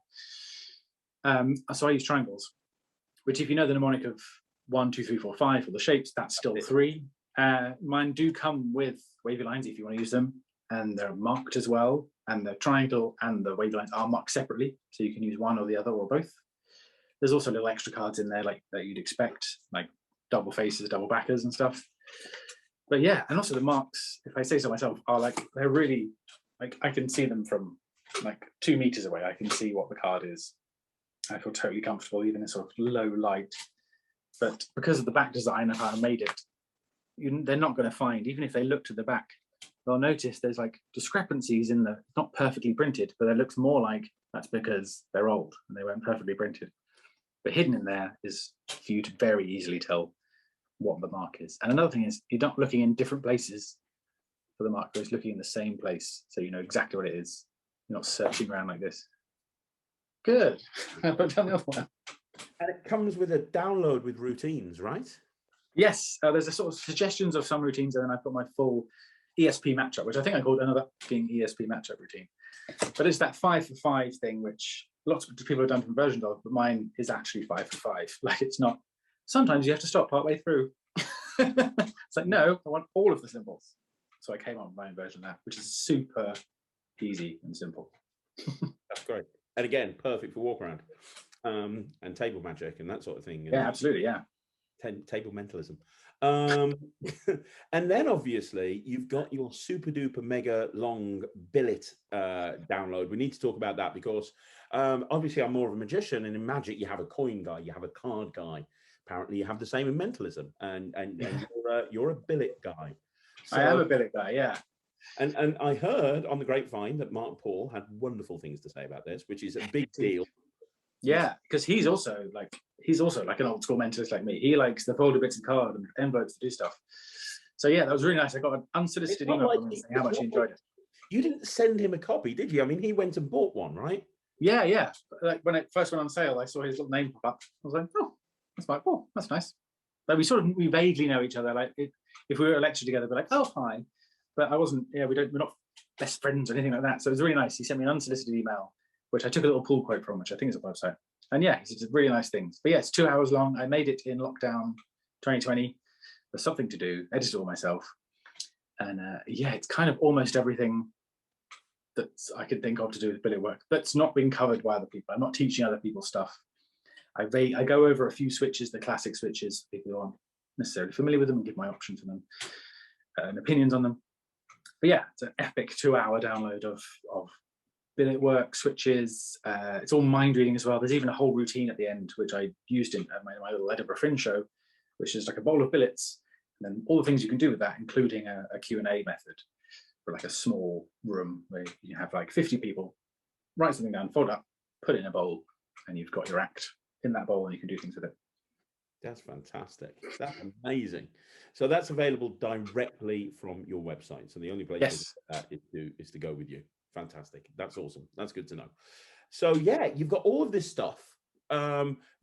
S2: So I use triangles, which if you know the mnemonic of 1, 2, 3, 4, 5 for the shapes, that's still 3. Mine do come with wavy lines if you want to use them, and they're marked as well. And the triangle and the wavy lines are marked separately, so you can use one or the other or both. There's also little extra cards in there like that you'd expect, like double faces, double backers, and stuff. But yeah, and also the marks, if I say so myself, are like, they're really, like, I can see them from like 2 meters away. I can see what the card is. I feel totally comfortable, even in sort of low light. But because of the back design of how I made it, they're not going to find, even if they look to the back, they'll notice there's like discrepancies in the, not perfectly printed, but it looks more like that's because they're old and they weren't perfectly printed. But hidden in there is for you to very easily tell what the mark is. And another thing is, you're not looking in different places for the mark, but it's looking in the same place, so you know exactly what it is. You're not searching around like this. Good. But tell the other one.
S3: And it comes with a download with routines, right?
S2: Yes, there's a sort of suggestions of some routines, and then I've got my full ESP matchup, which I think I called another fucking ESP matchup routine. But it's that 5 for 5 thing, which lots of people have done different versions of, but mine is actually 5 for 5. Like, it's not, sometimes you have to stop partway through. It's like, no, I want all of the symbols. So I came up with my own version of that, which is super easy and simple.
S3: That's great. And again, perfect for walk around and table magic and that sort of thing.
S2: Yeah, absolutely. Yeah.
S3: Table mentalism. And then obviously you've got your super duper mega long billet download. We need to talk about that because obviously I'm more of a magician, and in magic you have a coin guy, you have a card guy. Apparently you have the same in mentalism, and you're a billet guy.
S2: So, I am a billet guy, yeah.
S3: And I heard on the grapevine that Mark Paul had wonderful things to say about this, which is a big deal.
S2: Yeah, because he's also like an old school mentalist like me. He likes the folder bits of card and envelopes to do stuff. So yeah, that was really nice. I got an unsolicited email from him saying how much he enjoyed it.
S3: You didn't send him a copy, did you? I mean, he went and bought one, right?
S2: Yeah. Like when it first went on sale, I saw his little name pop up. I was like, oh, that's like, oh, that's nice. Like we vaguely know each other. Like if we were at a lecture together, we're like, oh, hi. But I wasn't. Yeah, we're not best friends or anything like that. So it was really nice. He sent me an unsolicited email, which I took a little pull quote from, which I think is a website. And yeah, it's really nice things. But yeah, it's 2 hours long. I made it in lockdown 2020. There's something to do. Edited it all myself. And yeah, it's kind of almost everything that I could think of to do with billet work that's not been covered by other people. I'm not teaching other people stuff. I go over a few switches, the classic switches, people who aren't necessarily familiar with them, and give my options on them and opinions on them. But yeah, it's an epic 2 hour download of billet work, switches. It's all mind reading as well. There's even a whole routine at the end, which I used in my little Edinburgh Fringe show, which is like a bowl of billets, and then all the things you can do with that, including a Q&A method for like a small room where you have like 50 people, write something down, fold up, put it in a bowl, and you've got your act in that bowl and you can do things with it.
S3: That's fantastic. That's amazing. So that's available directly from your website. So the only place is to go with you. Fantastic. That's awesome. That's good to know. So yeah, you've got all of this stuff.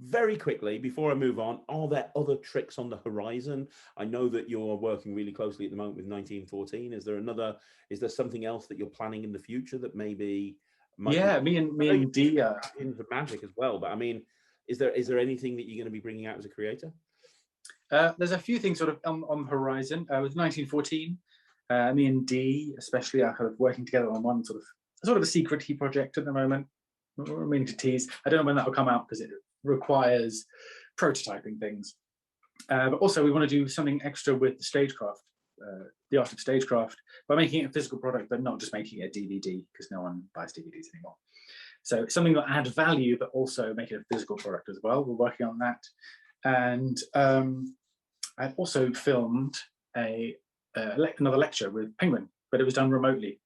S3: Very quickly, before I move on, are there other tricks on the horizon? I know that you're working really closely at the moment with 1914. Is there something else that you're planning in the future that maybe
S2: me and Dee
S3: into magic as well? But I mean, is there anything that you're going to be bringing out as a creator?
S2: There's a few things sort of on the horizon. With 1914, me and Dee especially are kind of working together on one sort of a secret-y project at the moment. We're meaning to tease. I don't know when that will come out because it requires prototyping things. But also we want to do something extra with the stagecraft, the art of stagecraft, by making it a physical product, but not just making it a DVD, because no one buys DVDs anymore. So something that adds value, but also make it a physical product as well. We're working on that. And I've also filmed another lecture with Penguin, but it was done remotely.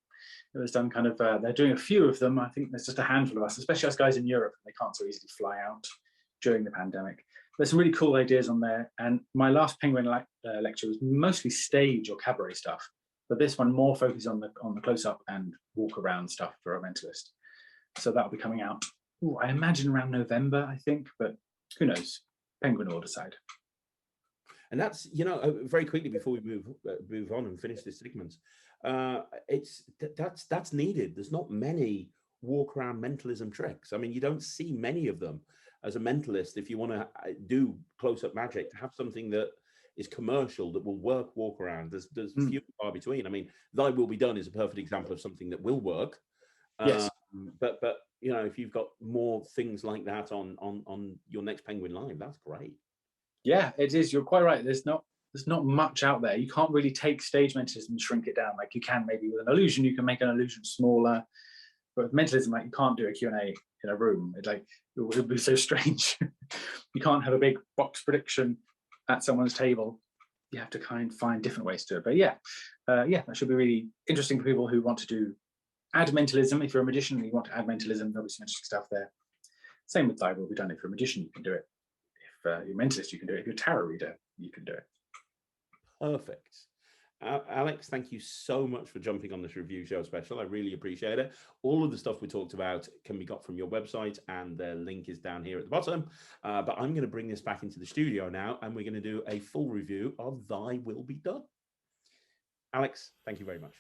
S2: It was done kind of, they're doing a few of them. I think there's just a handful of us, especially us guys in Europe. They can't so easily fly out during the pandemic. There's some really cool ideas on there. And my last Penguin lecture was mostly stage or cabaret stuff, but this one more focused on the close-up and walk-around stuff for a mentalist. So that'll be coming out, I imagine around November, I think, but who knows? Penguin will decide.
S3: And that's, very quickly before we move on and finish this segment, that's needed. There's not many walk around mentalism tricks. I mean, you don't see many of them as a mentalist. If you want to do close up magic, to have something that is commercial that will walk around. There's few and far between. I mean, Thy Will Be Done is a perfect example of something that will work.
S2: Yes.
S3: But if you've got more things like that on your next Penguin Live, that's great.
S2: Yeah, it is. You're quite right. There's not much out there. You can't really take stage mentalism and shrink it down like you can maybe with an illusion. You can make an illusion smaller, but with mentalism, like, you can't do a Q&A in a room. It would be so strange. You can't have a big box prediction at someone's table. You have to find different ways to do it. But that should be really interesting for people who want to add mentalism. If you're a magician and you want to add mentalism, there'll be some interesting stuff there. Same with Thy Will Be Done. If you're a magician, you can do it. If you're a mentalist, you can do it. If you're a tarot reader, you can do it.
S3: Perfect. Alex, thank you so much for jumping on this review show special. I really appreciate it. All of the stuff we talked about can be got from your website, and the link is down here at the bottom. But I'm going to bring this back into the studio now, and we're going to do a full review of Thy Will Be Done. Alex, thank you very much.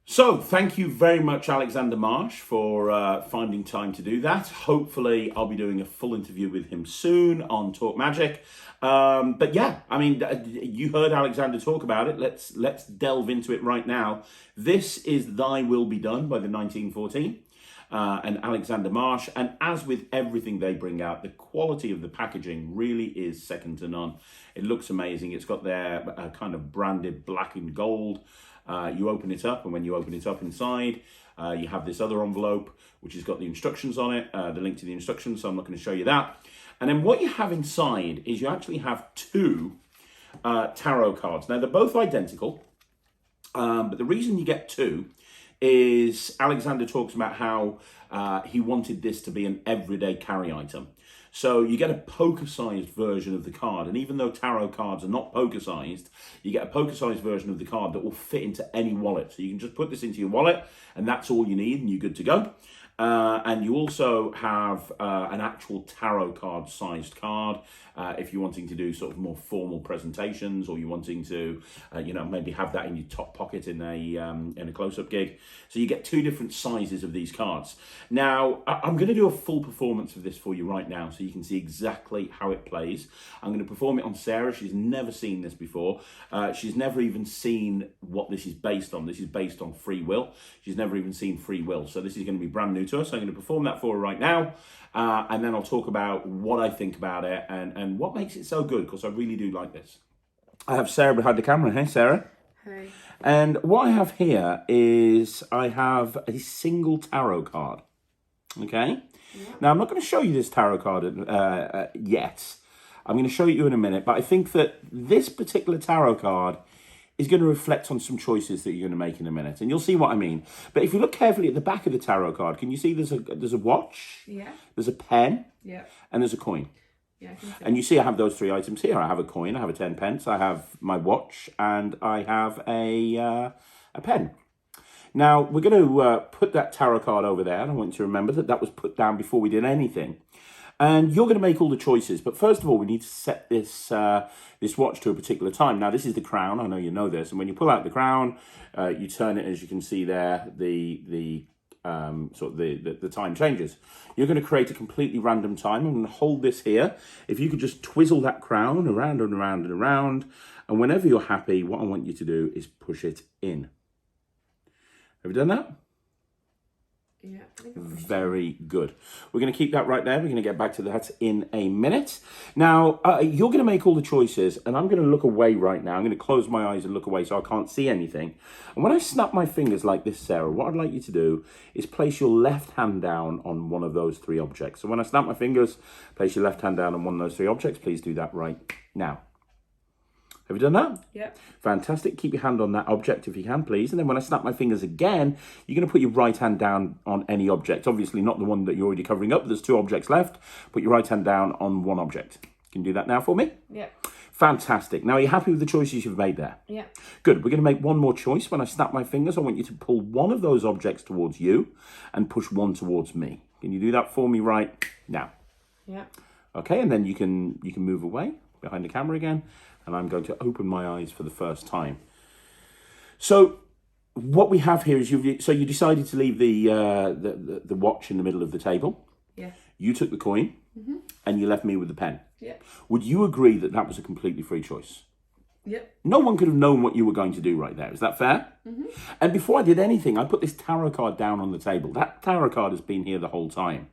S1: So, thank you very much, Alexander Marsh, for finding time to do that. Hopefully, I'll be doing a full interview with him soon on Talk Magic. But yeah, I mean, you heard Alexander talk about it. Let's delve into it right now. This is Thy Will Be Done by the 1914 and Alexander Marsh. And as with everything they bring out, the quality of the packaging really is second to none. It looks amazing. It's got their kind of branded black and gold. You open it up, and when you open it up inside, you have this other envelope, which has got the instructions on it, the link to the instructions, so I'm not going to show you that. And then what you have inside is you actually have two tarot cards. Now, they're both identical, but the reason you get two is Alexander talks about how he wanted this to be an everyday carry item. So you get a poker-sized version of the card, and even though tarot cards are not poker-sized, you get a poker-sized version of the card that will fit into any wallet. So you can just put this into your wallet, and that's all you need, and you're good to go. And you also have an actual tarot card sized card if you're wanting to do sort of more formal presentations, or you're wanting to maybe have that in your top pocket in a close-up gig. So you get two different sizes of these cards. Now I'm going to do a full performance of this for you right now, so you can see exactly how it plays. I'm going to perform it on Sarah. She's never seen this before. She's never even seen what this is based on. This is based on free will. She's never even seen free will, so this is going to be brand new to us. So I'm going to perform that for her right now, and then I'll talk about what I think about it and what makes it so good, because I really do like this. I have Sarah behind the camera. Hey, Sarah.
S4: Hi.
S1: And what I have here is I have a single tarot card. Okay? Yeah. Now, I'm not going to show you this tarot card yet. I'm going to show you in a minute, but I think that this particular tarot card is going to reflect on some choices that you're going to make in a minute, and you'll see what I mean. But if you look carefully at the back of the tarot card, can you see there's a watch?
S4: Yeah.
S1: There's a pen.
S4: Yeah.
S1: And there's a coin.
S4: Yeah, I can see.
S1: And you see I have those three items here. I have a coin, I have a 10 pence, I have my watch, and I have a pen. Now, we're going to put that tarot card over there, and I want you to remember that was put down before we did anything. And you're going to make all the choices. But first of all, we need to set this this watch to a particular time. Now, this is the crown. I know you know this. And when you pull out the crown, you turn it, as you can see there, the time changes. You're going to create a completely random time. I'm going to hold this here. If you could just twizzle that crown around and around and around. And whenever you're happy, what I want you to do is push it in. Have you done that?
S4: Yeah.
S1: Very good. We're going to keep that right there. We're going to get back to that in a minute. Now, you're going to make all the choices, and I'm going to look away right now. I'm going to close my eyes and look away so I can't see anything. And when I snap my fingers like this, Sarah, what I'd like you to do is place your left hand down on one of those three objects. So when I snap my fingers, place your left hand down on one of those three objects. Please do that right now. Have you done that?
S4: Yep.
S1: Fantastic. Keep your hand on that object if you can, please. And then when I snap my fingers again, you're going to put your right hand down on any object. Obviously not the one that you're already covering up. There's two objects left. Put your right hand down on one object. Can you do that now for me?
S4: Yep.
S1: Fantastic. Now, are you happy with the choices you've made there?
S4: Yeah.
S1: Good. We're going to make one more choice. When I snap my fingers, I want you to pull one of those objects towards you and push one towards me. Can you do that for me right now?
S4: Yeah.
S1: Okay, and then you can move away behind the camera again. And I'm going to open my eyes for the first time. So what we have here is you decided to leave the watch in the middle of the table.
S4: Yeah.
S1: You took the coin, and you left me with the pen.
S4: Yeah.
S1: Would you agree that that was a completely free choice?
S4: Yep.
S1: No one could have known what you were going to do right there. Is that fair?
S4: Mm-hmm.
S1: And before I did anything, I put this tarot card down on the table. That tarot card has been here the whole time.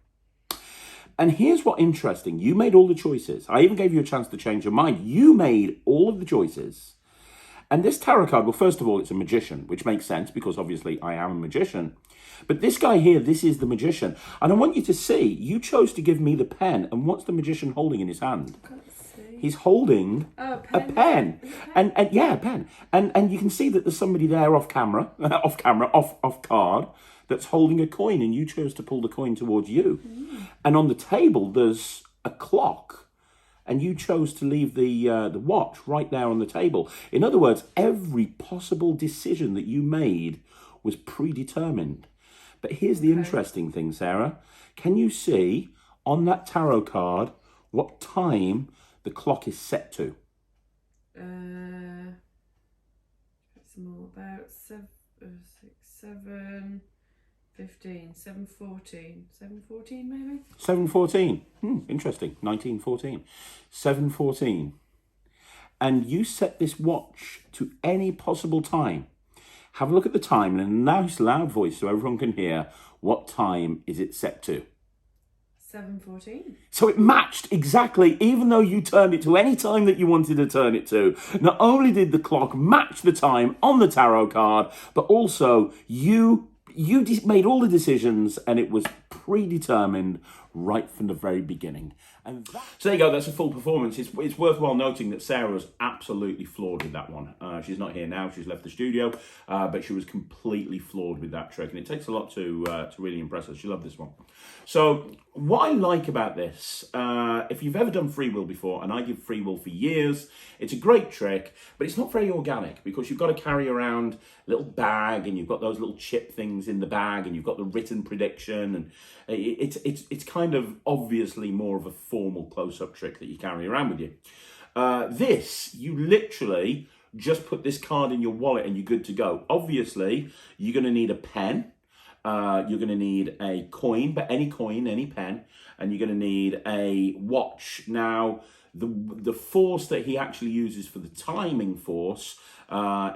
S1: And here's what's interesting. You made all the choices. I even gave you a chance to change your mind. You made all of the choices. And this tarot card, well, first of all, it's a magician, which makes sense because obviously I am a magician. But this guy here, this is the magician. And I want you to see, you chose to give me the pen. And what's the magician holding in his hand? He's holding a pen. And yeah, a pen. And you can see that there's somebody there off card, that's holding a coin, and you chose to pull the coin towards you. And on the table, there's a clock, and you chose to leave the watch right there on the table. In other words, every possible decision that you made was predetermined. But here's the interesting thing, Sarah. Can you see on that tarot card what time the clock is set to?
S4: It's more about 7:15, 7:14, 7:14 maybe.
S1: 7:14. Interesting. 1914. 7:14. And you set this watch to any possible time. Have a look at the time and in a nice loud voice so everyone can hear, what time is it set to?
S4: 7:14.
S1: So it matched exactly, even though you turned it to any time that you wanted to turn it to. Not only did the clock match the time on the tarot card, but also you made all the decisions and it was predetermined right from the very beginning. And so there you go, that's a full performance. It's worthwhile noting that Sarah was absolutely floored with that one. She's not here now, she's left the studio, but she was completely floored with that trick. And it takes a lot to really impress her. She loved this one. So what I like about this, if you've ever done free will before, and I give free will for years, it's a great trick, but it's not very organic because you've got to carry around a little bag and you've got those little chip things in the bag and you've got the written prediction, and it's kind of obviously more of a formal close-up trick that you carry around with you. This, you literally just put this card in your wallet and you're good to go. Obviously, you're going to need a pen. You're going to need a coin, but any coin, any pen, and you're going to need a watch. Now, the force that he actually uses for the timing force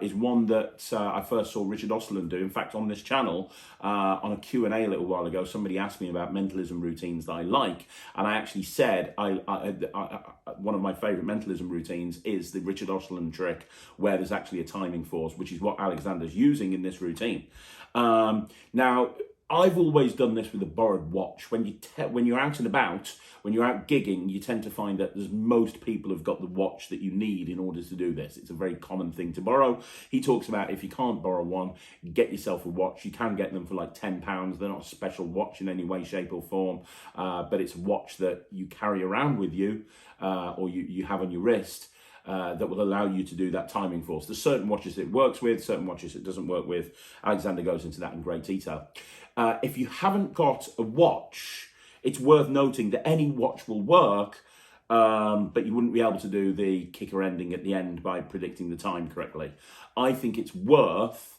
S1: is one that I first saw Richard Osland do. In fact, on this channel, on a Q&A a little while ago, somebody asked me about mentalism routines that I like, and I actually said one of my favourite mentalism routines is the Richard Osland trick, where there's actually a timing force, which is what Alexander's using in this routine. Now, I've always done this with a borrowed watch. When you're out and about, when you're out gigging, you tend to find that most people have got the watch that you need in order to do this. It's a very common thing to borrow. He talks about if you can't borrow one, get yourself a watch. You can get them for like £10. They're not a special watch in any way, shape or form, but it's a watch that you carry around with you or you have on your wrist. That will allow you to do that timing force. There's certain watches it works with, certain watches it doesn't work with. Alexander goes into that in great detail. If you haven't got a watch, it's worth noting that any watch will work, but you wouldn't be able to do the kicker ending at the end by predicting the time correctly. I think it's worth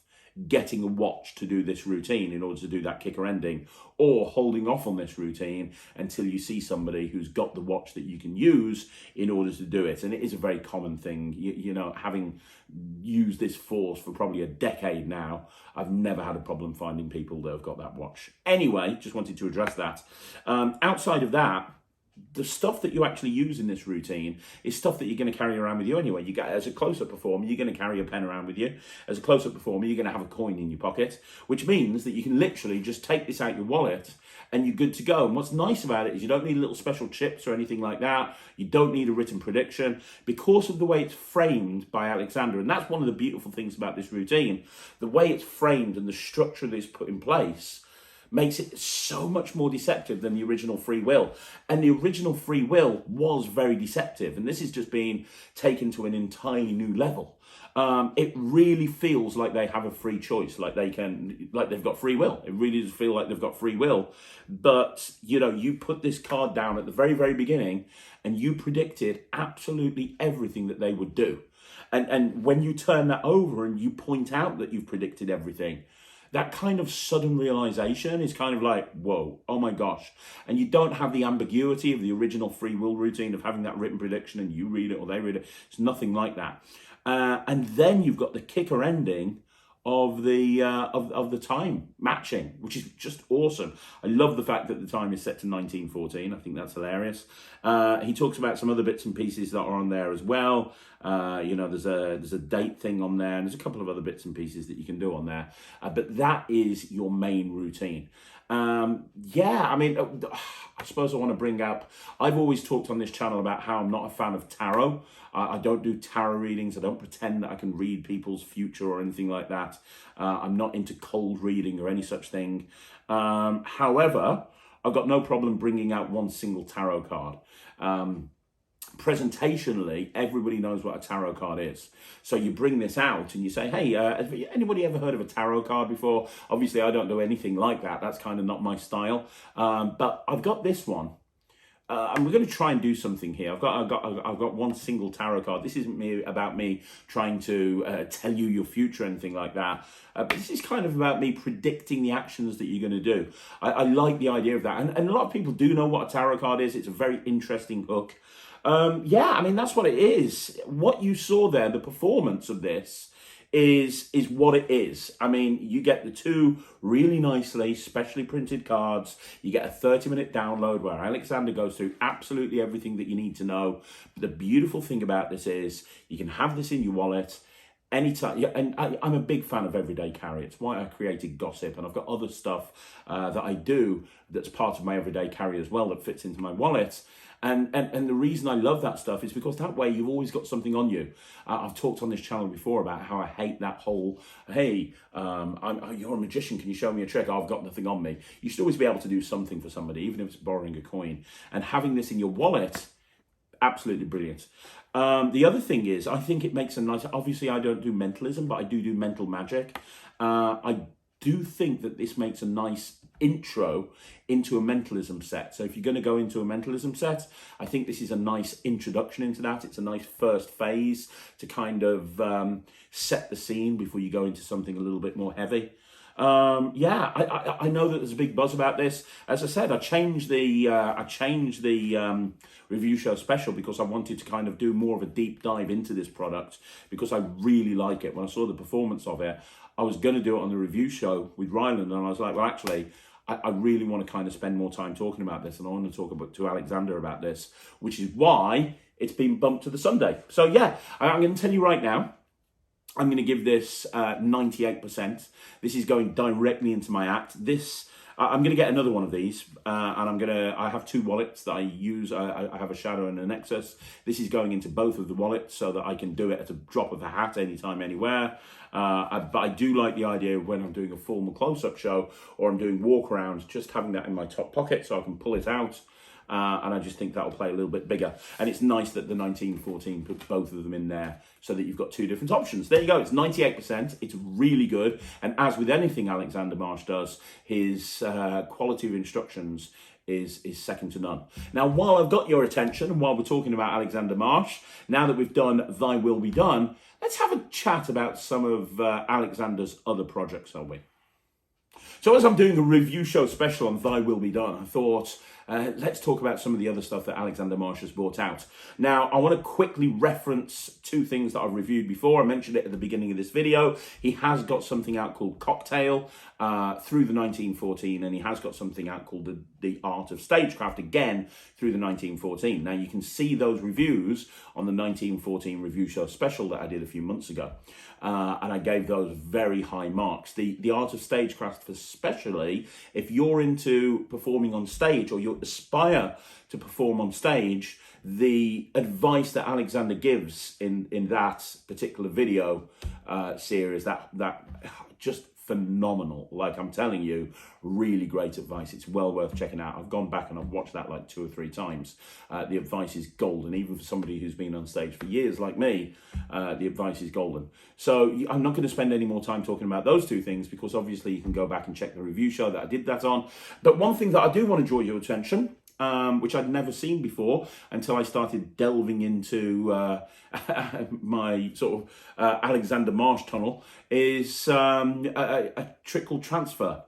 S1: getting a watch to do this routine in order to do that kicker ending, or holding off on this routine until you see somebody who's got the watch that you can use in order to do it. And it is a very common thing. You know, having used this force for probably a decade now, I've never had a problem finding people that have got that watch. Anyway, just wanted to address that. Outside of that, the stuff that you actually use in this routine is stuff that you're going to carry around with you anyway. You get, as a close-up performer, you're going to carry a pen around with you. As a close-up performer, you're going to have a coin in your pocket, which means that you can literally just take this out your wallet and you're good to go. And what's nice about it is you don't need little special chips or anything like that. You don't need a written prediction because of the way it's framed by Alexander. And that's one of the beautiful things about this routine. The way it's framed and the structure that is put in place makes it so much more deceptive than the original free will. And the original free will was very deceptive. And this is just being taken to an entirely new level. It really feels like they have a free choice, like they've got free will. It really does feel like they've got free will. But, you know, you put this card down at the very, very beginning and you predicted absolutely everything that they would do. And when you turn that over and you point out that you've predicted everything, that kind of sudden realization is kind of like, whoa, oh my gosh. And you don't have the ambiguity of the original free will routine of having that written prediction and you read it or they read it. It's nothing like that. And then you've got the kicker ending of the time matching, which is just awesome. I love the fact that the time is set to 1914. I think that's hilarious. He talks about some other bits and pieces that are on there as well. There's a date thing on there, and there's a couple of other bits and pieces that you can do on there. But that is your main routine. I suppose I want to bring up, I've always talked on this channel about how I'm not a fan of tarot. I don't do tarot readings. I don't pretend that I can read people's future or anything like that. I'm not into cold reading or any such thing. However, I've got no problem bringing out one single tarot card. Presentationally, everybody knows what a tarot card is. So you bring this out and you say, hey, have anybody ever heard of a tarot card before? Obviously, I don't do anything like that. That's kind of not my style. But I've got this one. And we're going to try and do something here. I've got one single tarot card. This isn't about me trying to tell you your future or anything like that. But this is kind of about me predicting the actions that you're going to do. I like the idea of that. And a lot of people do know what a tarot card is. It's a very interesting hook. That's what it is. What you saw there, the performance of this, is what it is. I mean, you get the two really nicely specially printed cards. You get a 30-minute download where Alexander goes through absolutely everything that you need to know. But the beautiful thing about this is you can have this in your wallet anytime. And I'm a big fan of everyday carry. It's why I created Gossip, and I've got other stuff that I do that's part of my everyday carry as well that fits into my wallet. And the reason I love that stuff is because that way you've always got something on you. I've talked on this channel before about how I hate that whole, hey, you're a magician, can you show me a trick? I've got nothing on me. You should always be able to do something for somebody, even if it's borrowing a coin. And having this in your wallet, absolutely brilliant. The other thing is, I think it makes a nice, obviously I don't do mentalism, but I do mental magic. I do think that this makes a nice intro into a mentalism set. So if you're going to go into a mentalism set, I think this is a nice introduction into that. It's a nice first phase to kind of set the scene before you go into something a little bit more heavy. I know that there's a big buzz about this. As I said, I changed the review show special because I wanted to kind of do more of a deep dive into this product because I really like it. When I saw the performance of it, I was going to do it on the review show with Ryland, and I was like, well, actually, I really want to kind of spend more time talking about this, and I want to talk to Alexander about this, which is why it's been bumped to the Sunday. So yeah, I'm going to tell you right now, I'm going to give this 98%. This is going directly into my act. I'm going to get another one of these, and I have two wallets that I use. I have a Shadow and a Nexus. This is going into both of the wallets so that I can do it at a drop of a hat, anytime, anywhere. But I do like the idea of when I'm doing a formal close-up show or I'm doing walk-arounds, just having that in my top pocket so I can pull it out. And I just think that'll play a little bit bigger. And it's nice that the 1914 put both of them in there so that you've got two different options. There you go, it's 98%, it's really good. And as with anything Alexander Marsh does, his quality of instructions is second to none. Now, while I've got your attention, and while we're talking about Alexander Marsh, now that we've done Thy Will Be Done, let's have a chat about some of Alexander's other projects, shall we? So as I'm doing a review show special on Thy Will Be Done, I thought, let's talk about some of the other stuff that Alexander Marsh has brought out. Now, I want to quickly reference two things that I've reviewed before. I mentioned it at the beginning of this video. He has got something out called Cocktail through the 1914, and he has got something out called the Art of Stagecraft, again, through the 1914. Now, you can see those reviews on the 1914 review show special that I did a few months ago. And I gave those very high marks. The Art of Stagecraft, especially if you're into performing on stage or you aspire to perform on stage, the advice that Alexander gives in that particular video series, that just phenomenal. Like, I'm telling you, really great advice. It's well worth checking out. I've gone back and I've watched that like 2 or 3 times. The advice is golden. Even for somebody who's been on stage for years like me, the advice is golden. So I'm not going to spend any more time talking about those two things because obviously you can go back and check the review show that I did that on. But one thing that I do want to draw your attention which I'd never seen before until I started delving into my sort of Alexander Marsh tunnel, is a Trickle Transfer.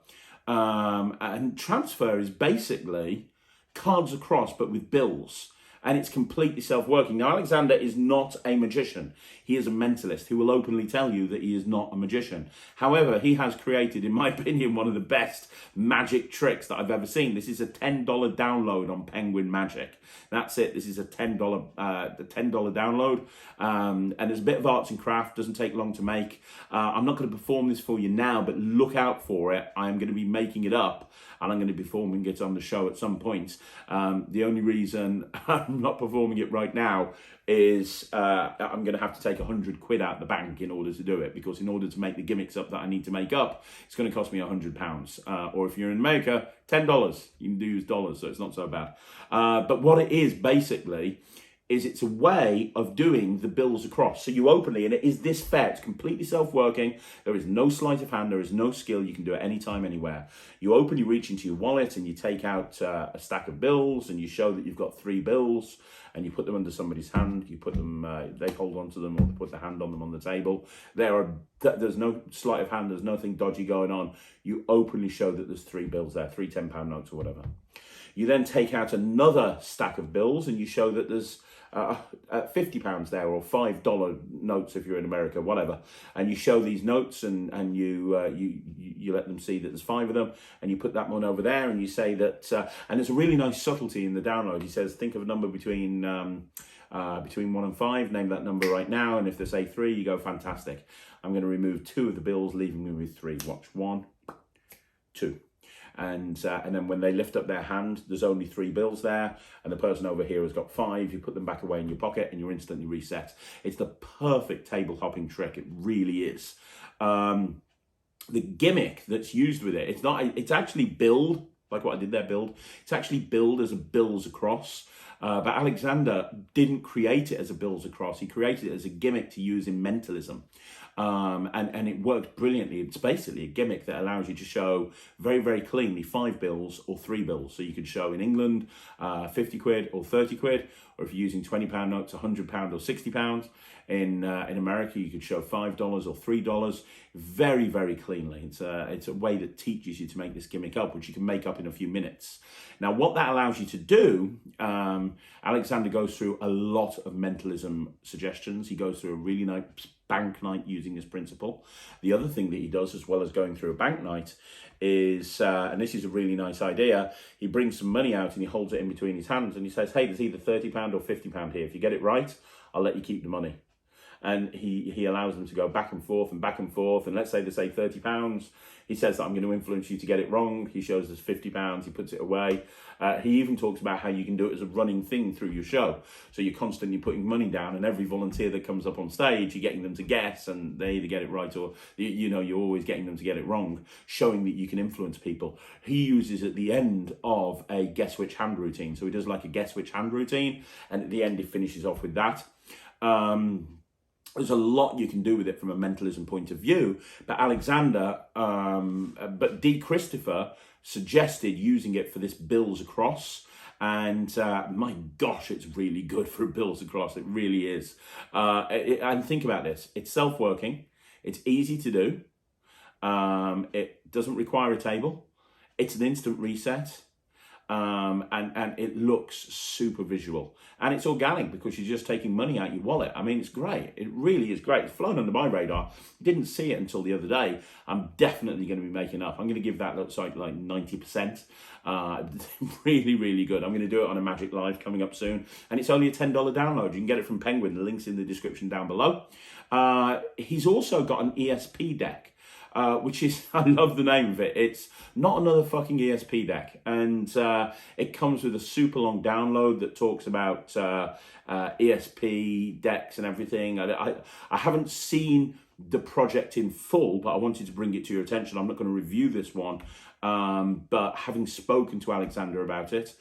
S1: And transfer is basically cards across, but with bills. And it's completely self-working. Now, Alexander is not a magician. He is a mentalist who will openly tell you that he is not a magician. However, he has created, in my opinion, one of the best magic tricks that I've ever seen. This is a $10 download on Penguin Magic. That's it. This is a $10 download. And there's a bit of arts and craft. Doesn't take long to make. I'm not going to perform this for you now, but look out for it. I'm going to be making it up, and I'm going to be performing it on the show at some point. The only reason I'm not performing it right now is I'm going to have to take 100 quid out of the bank in order to do it, because in order to make the gimmicks up that I need to make up, it's going to cost me £100. Or if you're in America, $10. You can use dollars, so it's not so bad. But what it is basically is it's a way of doing the bills across. So you openly, and it is this fair, it's completely self-working. There is no sleight of hand, there is no skill. You can do it anytime, anywhere. You openly reach into your wallet and you take out a stack of bills, and you show that you've got 3 bills, and you put them under somebody's hand. You put them, they hold onto them, or they put their hand on them on the table. There's no sleight of hand, there's nothing dodgy going on. You openly show that there's 3 bills there, 3 £10 notes or whatever. You then take out another stack of bills and you show that there's £50 there, or $5 notes if you're in America, whatever. And you show these notes, and you let them see that there's 5 of them, and you put that one over there, and you say that. And there's a really nice subtlety in the download. He says, think of a number between 1 and 5. Name that number right now, and if they say 3, you go fantastic. I'm going to remove 2 of the bills, leaving me with 3. Watch 1, 2. And then when they lift up their hand, there's only 3 bills there, and the person over here has got 5. You put them back away in your pocket, and you're instantly reset. It's the perfect table hopping trick. It really is. The gimmick that's used with it, it's actually billed, like what I did there, build. It's actually billed as a bills across. But Alexander didn't create it as a bills across. He created it as a gimmick to use in mentalism. And it worked brilliantly. It's basically a gimmick that allows you to show very, very cleanly 5 bills or 3 bills. So you could show in England 50 quid or 30 quid, or if you're using £20 notes, £100 or £60. In America, you could show $5 or $3 very, very cleanly. It's a way that teaches you to make this gimmick up, which you can make up in a few minutes. Now, what that allows you to do, Alexander goes through a lot of mentalism suggestions. He goes through a really nice bank night using this principle. The other thing that he does, as well as going through a bank night, is, and this is a really nice idea, he brings some money out and he holds it in between his hands and he says, hey, there's either £30 or £50 here. If you get it right, I'll let you keep the money. And he allows them to go back and forth. And let's say they say £30. He says that I'm going to influence you to get it wrong. He shows us £50. He puts it away. He even talks about how you can do it as a running thing through your show. So you're constantly putting money down, and every volunteer that comes up on stage, you're getting them to guess, and they either get it right or, you're always getting them to get it wrong, showing that you can influence people. He uses at the end of a guess which hand routine. So he does like a guess which hand routine, and at the end he finishes off with that. There's a lot you can do with it from a mentalism point of view, but D. Christopher suggested using it for this bills across, and my gosh, it's really good for a bills across. It really is. And think about this: it's self-working, it's easy to do, it doesn't require a table, it's an instant reset. And it looks super visual, and it's organic because you're just taking money out your wallet. I mean, it's great. It really is great. It's flown under my radar. Didn't see it until the other day. I'm definitely going to be making up. I'm going to give that site like 90%. Really, really good. I'm going to do it on a Magic Live coming up soon, and it's only a $10 download. You can get it from Penguin. The link's in the description down below. He's also got an Esp Deck. Which is, I love the name of it. It's not another fucking Esp Deck. And it comes with a super long download that talks about Esp decks and everything. I haven't seen the project in full, but I wanted to bring it to your attention. I'm not going to review this one But having spoken to Alexander about it,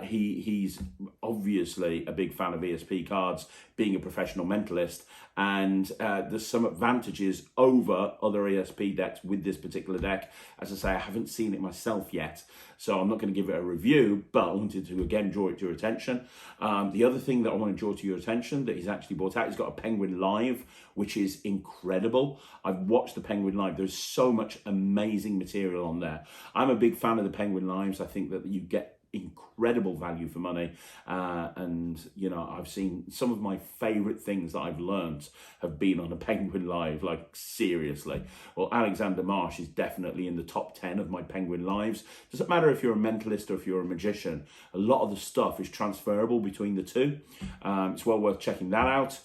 S1: he's obviously a big fan of ESP cards, being a professional mentalist, and there's some advantages over other ESP decks with this particular deck. As I say, I haven't seen it myself yet, so I'm not going to give it a review, but I wanted to again draw it to your attention. The other thing that I want to draw to your attention that he's actually brought out, he's got a Penguin Live, which is incredible. I've watched the Penguin Live. There's so much amazing material on there. I'm a big fan of the Penguin Lives. I think that you get incredible value for money, and you know, I've seen some of my favorite things that I've learned have been on a Penguin Live, like seriously. Well, Alexander Marsh is definitely in the top 10 of my Penguin Lives. Doesn't matter if you're a mentalist or if you're a magician, a lot of the stuff is transferable between the two. It's well worth checking that out.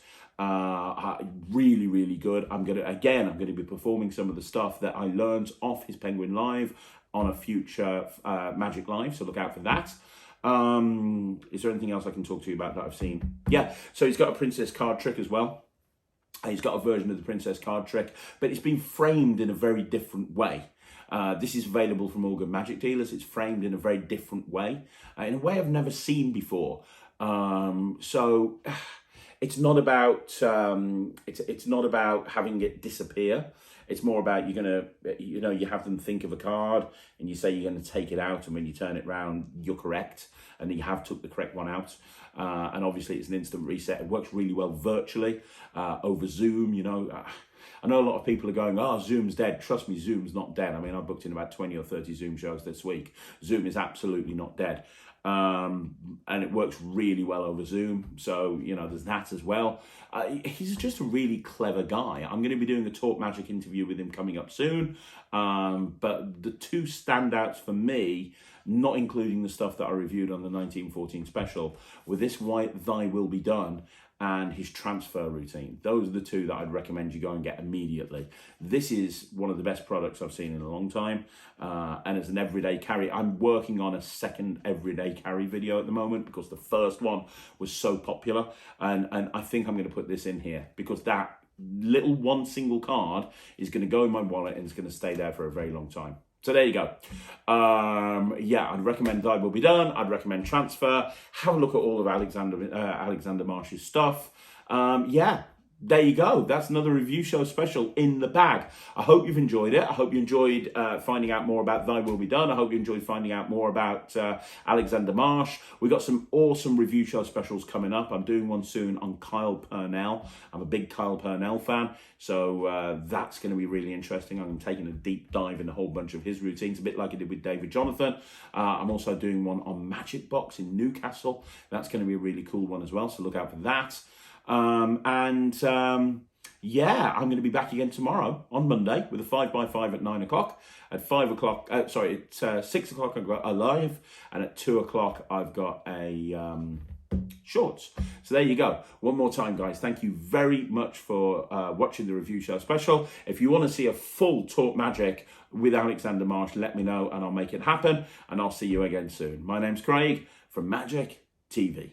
S1: Really good. I'm going to be performing some of the stuff that I learned off his Penguin Live on a future Magic Live, so look out for that. Is there anything else I can talk to you about that I've seen? Yeah, so he's got a Princess card trick as well. He's got a version of the Princess card trick, but it's been framed in a very different way. This is available from all good Magic dealers. It's framed in a very different way, in a way I've never seen before. So it's not about it's not about having it disappear. It's more about you have them think of a card and you say you're going to take it out, and when you turn it round, you're correct, and you have took the correct one out. And obviously it's an instant reset. It works really well virtually over Zoom. I know a lot of people are going, oh, Zoom's dead. Trust me, Zoom's not dead. I mean, I've booked in about 20 or 30 Zoom shows this week. Zoom is absolutely not dead. And it works really well over Zoom. So, there's that as well. He's just a really clever guy. I'm going to be doing a Talk Magic interview with him coming up soon. But the two standouts for me, not including the stuff that I reviewed on the 1914 special, were this White Thy Will Be Done and his transfer routine. Those are the two that I'd recommend you go and get immediately. This is one of the best products I've seen in a long time. And as an everyday carry, I'm working on a second everyday carry video at the moment because the first one was so popular. And I think I'm going to put this in here because that little one single card is going to go in my wallet and it's going to stay there for a very long time. So there you go. I'd recommend Thy Will Be Done. I'd recommend Transfer. Have a look at all of Alexander Marsh's stuff. There you go. That's another review show special in the bag. I hope you've enjoyed it. I hope you enjoyed finding out more about Thy Will Be Done. I hope you enjoyed finding out more about Alexander Marsh. We've got some awesome review show specials coming up. I'm doing one soon on Kyle Purnell. I'm a big Kyle Purnell fan, so that's going to be really interesting. I'm taking a deep dive in a whole bunch of his routines, a bit like I did with David Jonathan. I'm also doing one on Magic Box in Newcastle. That's going to be a really cool one as well, so look out for that. I'm going to be back again tomorrow on Monday with a 5x5 at 9 o'clock. At 6 o'clock I've got a live, and at 2 o'clock I've got a shorts. So there you go. One more time, guys. Thank you very much for watching the review show special. If you want to see a full Talk Magic with Alexander Marsh, let me know and I'll make it happen. And I'll see you again soon. My name's Craig from Magic TV.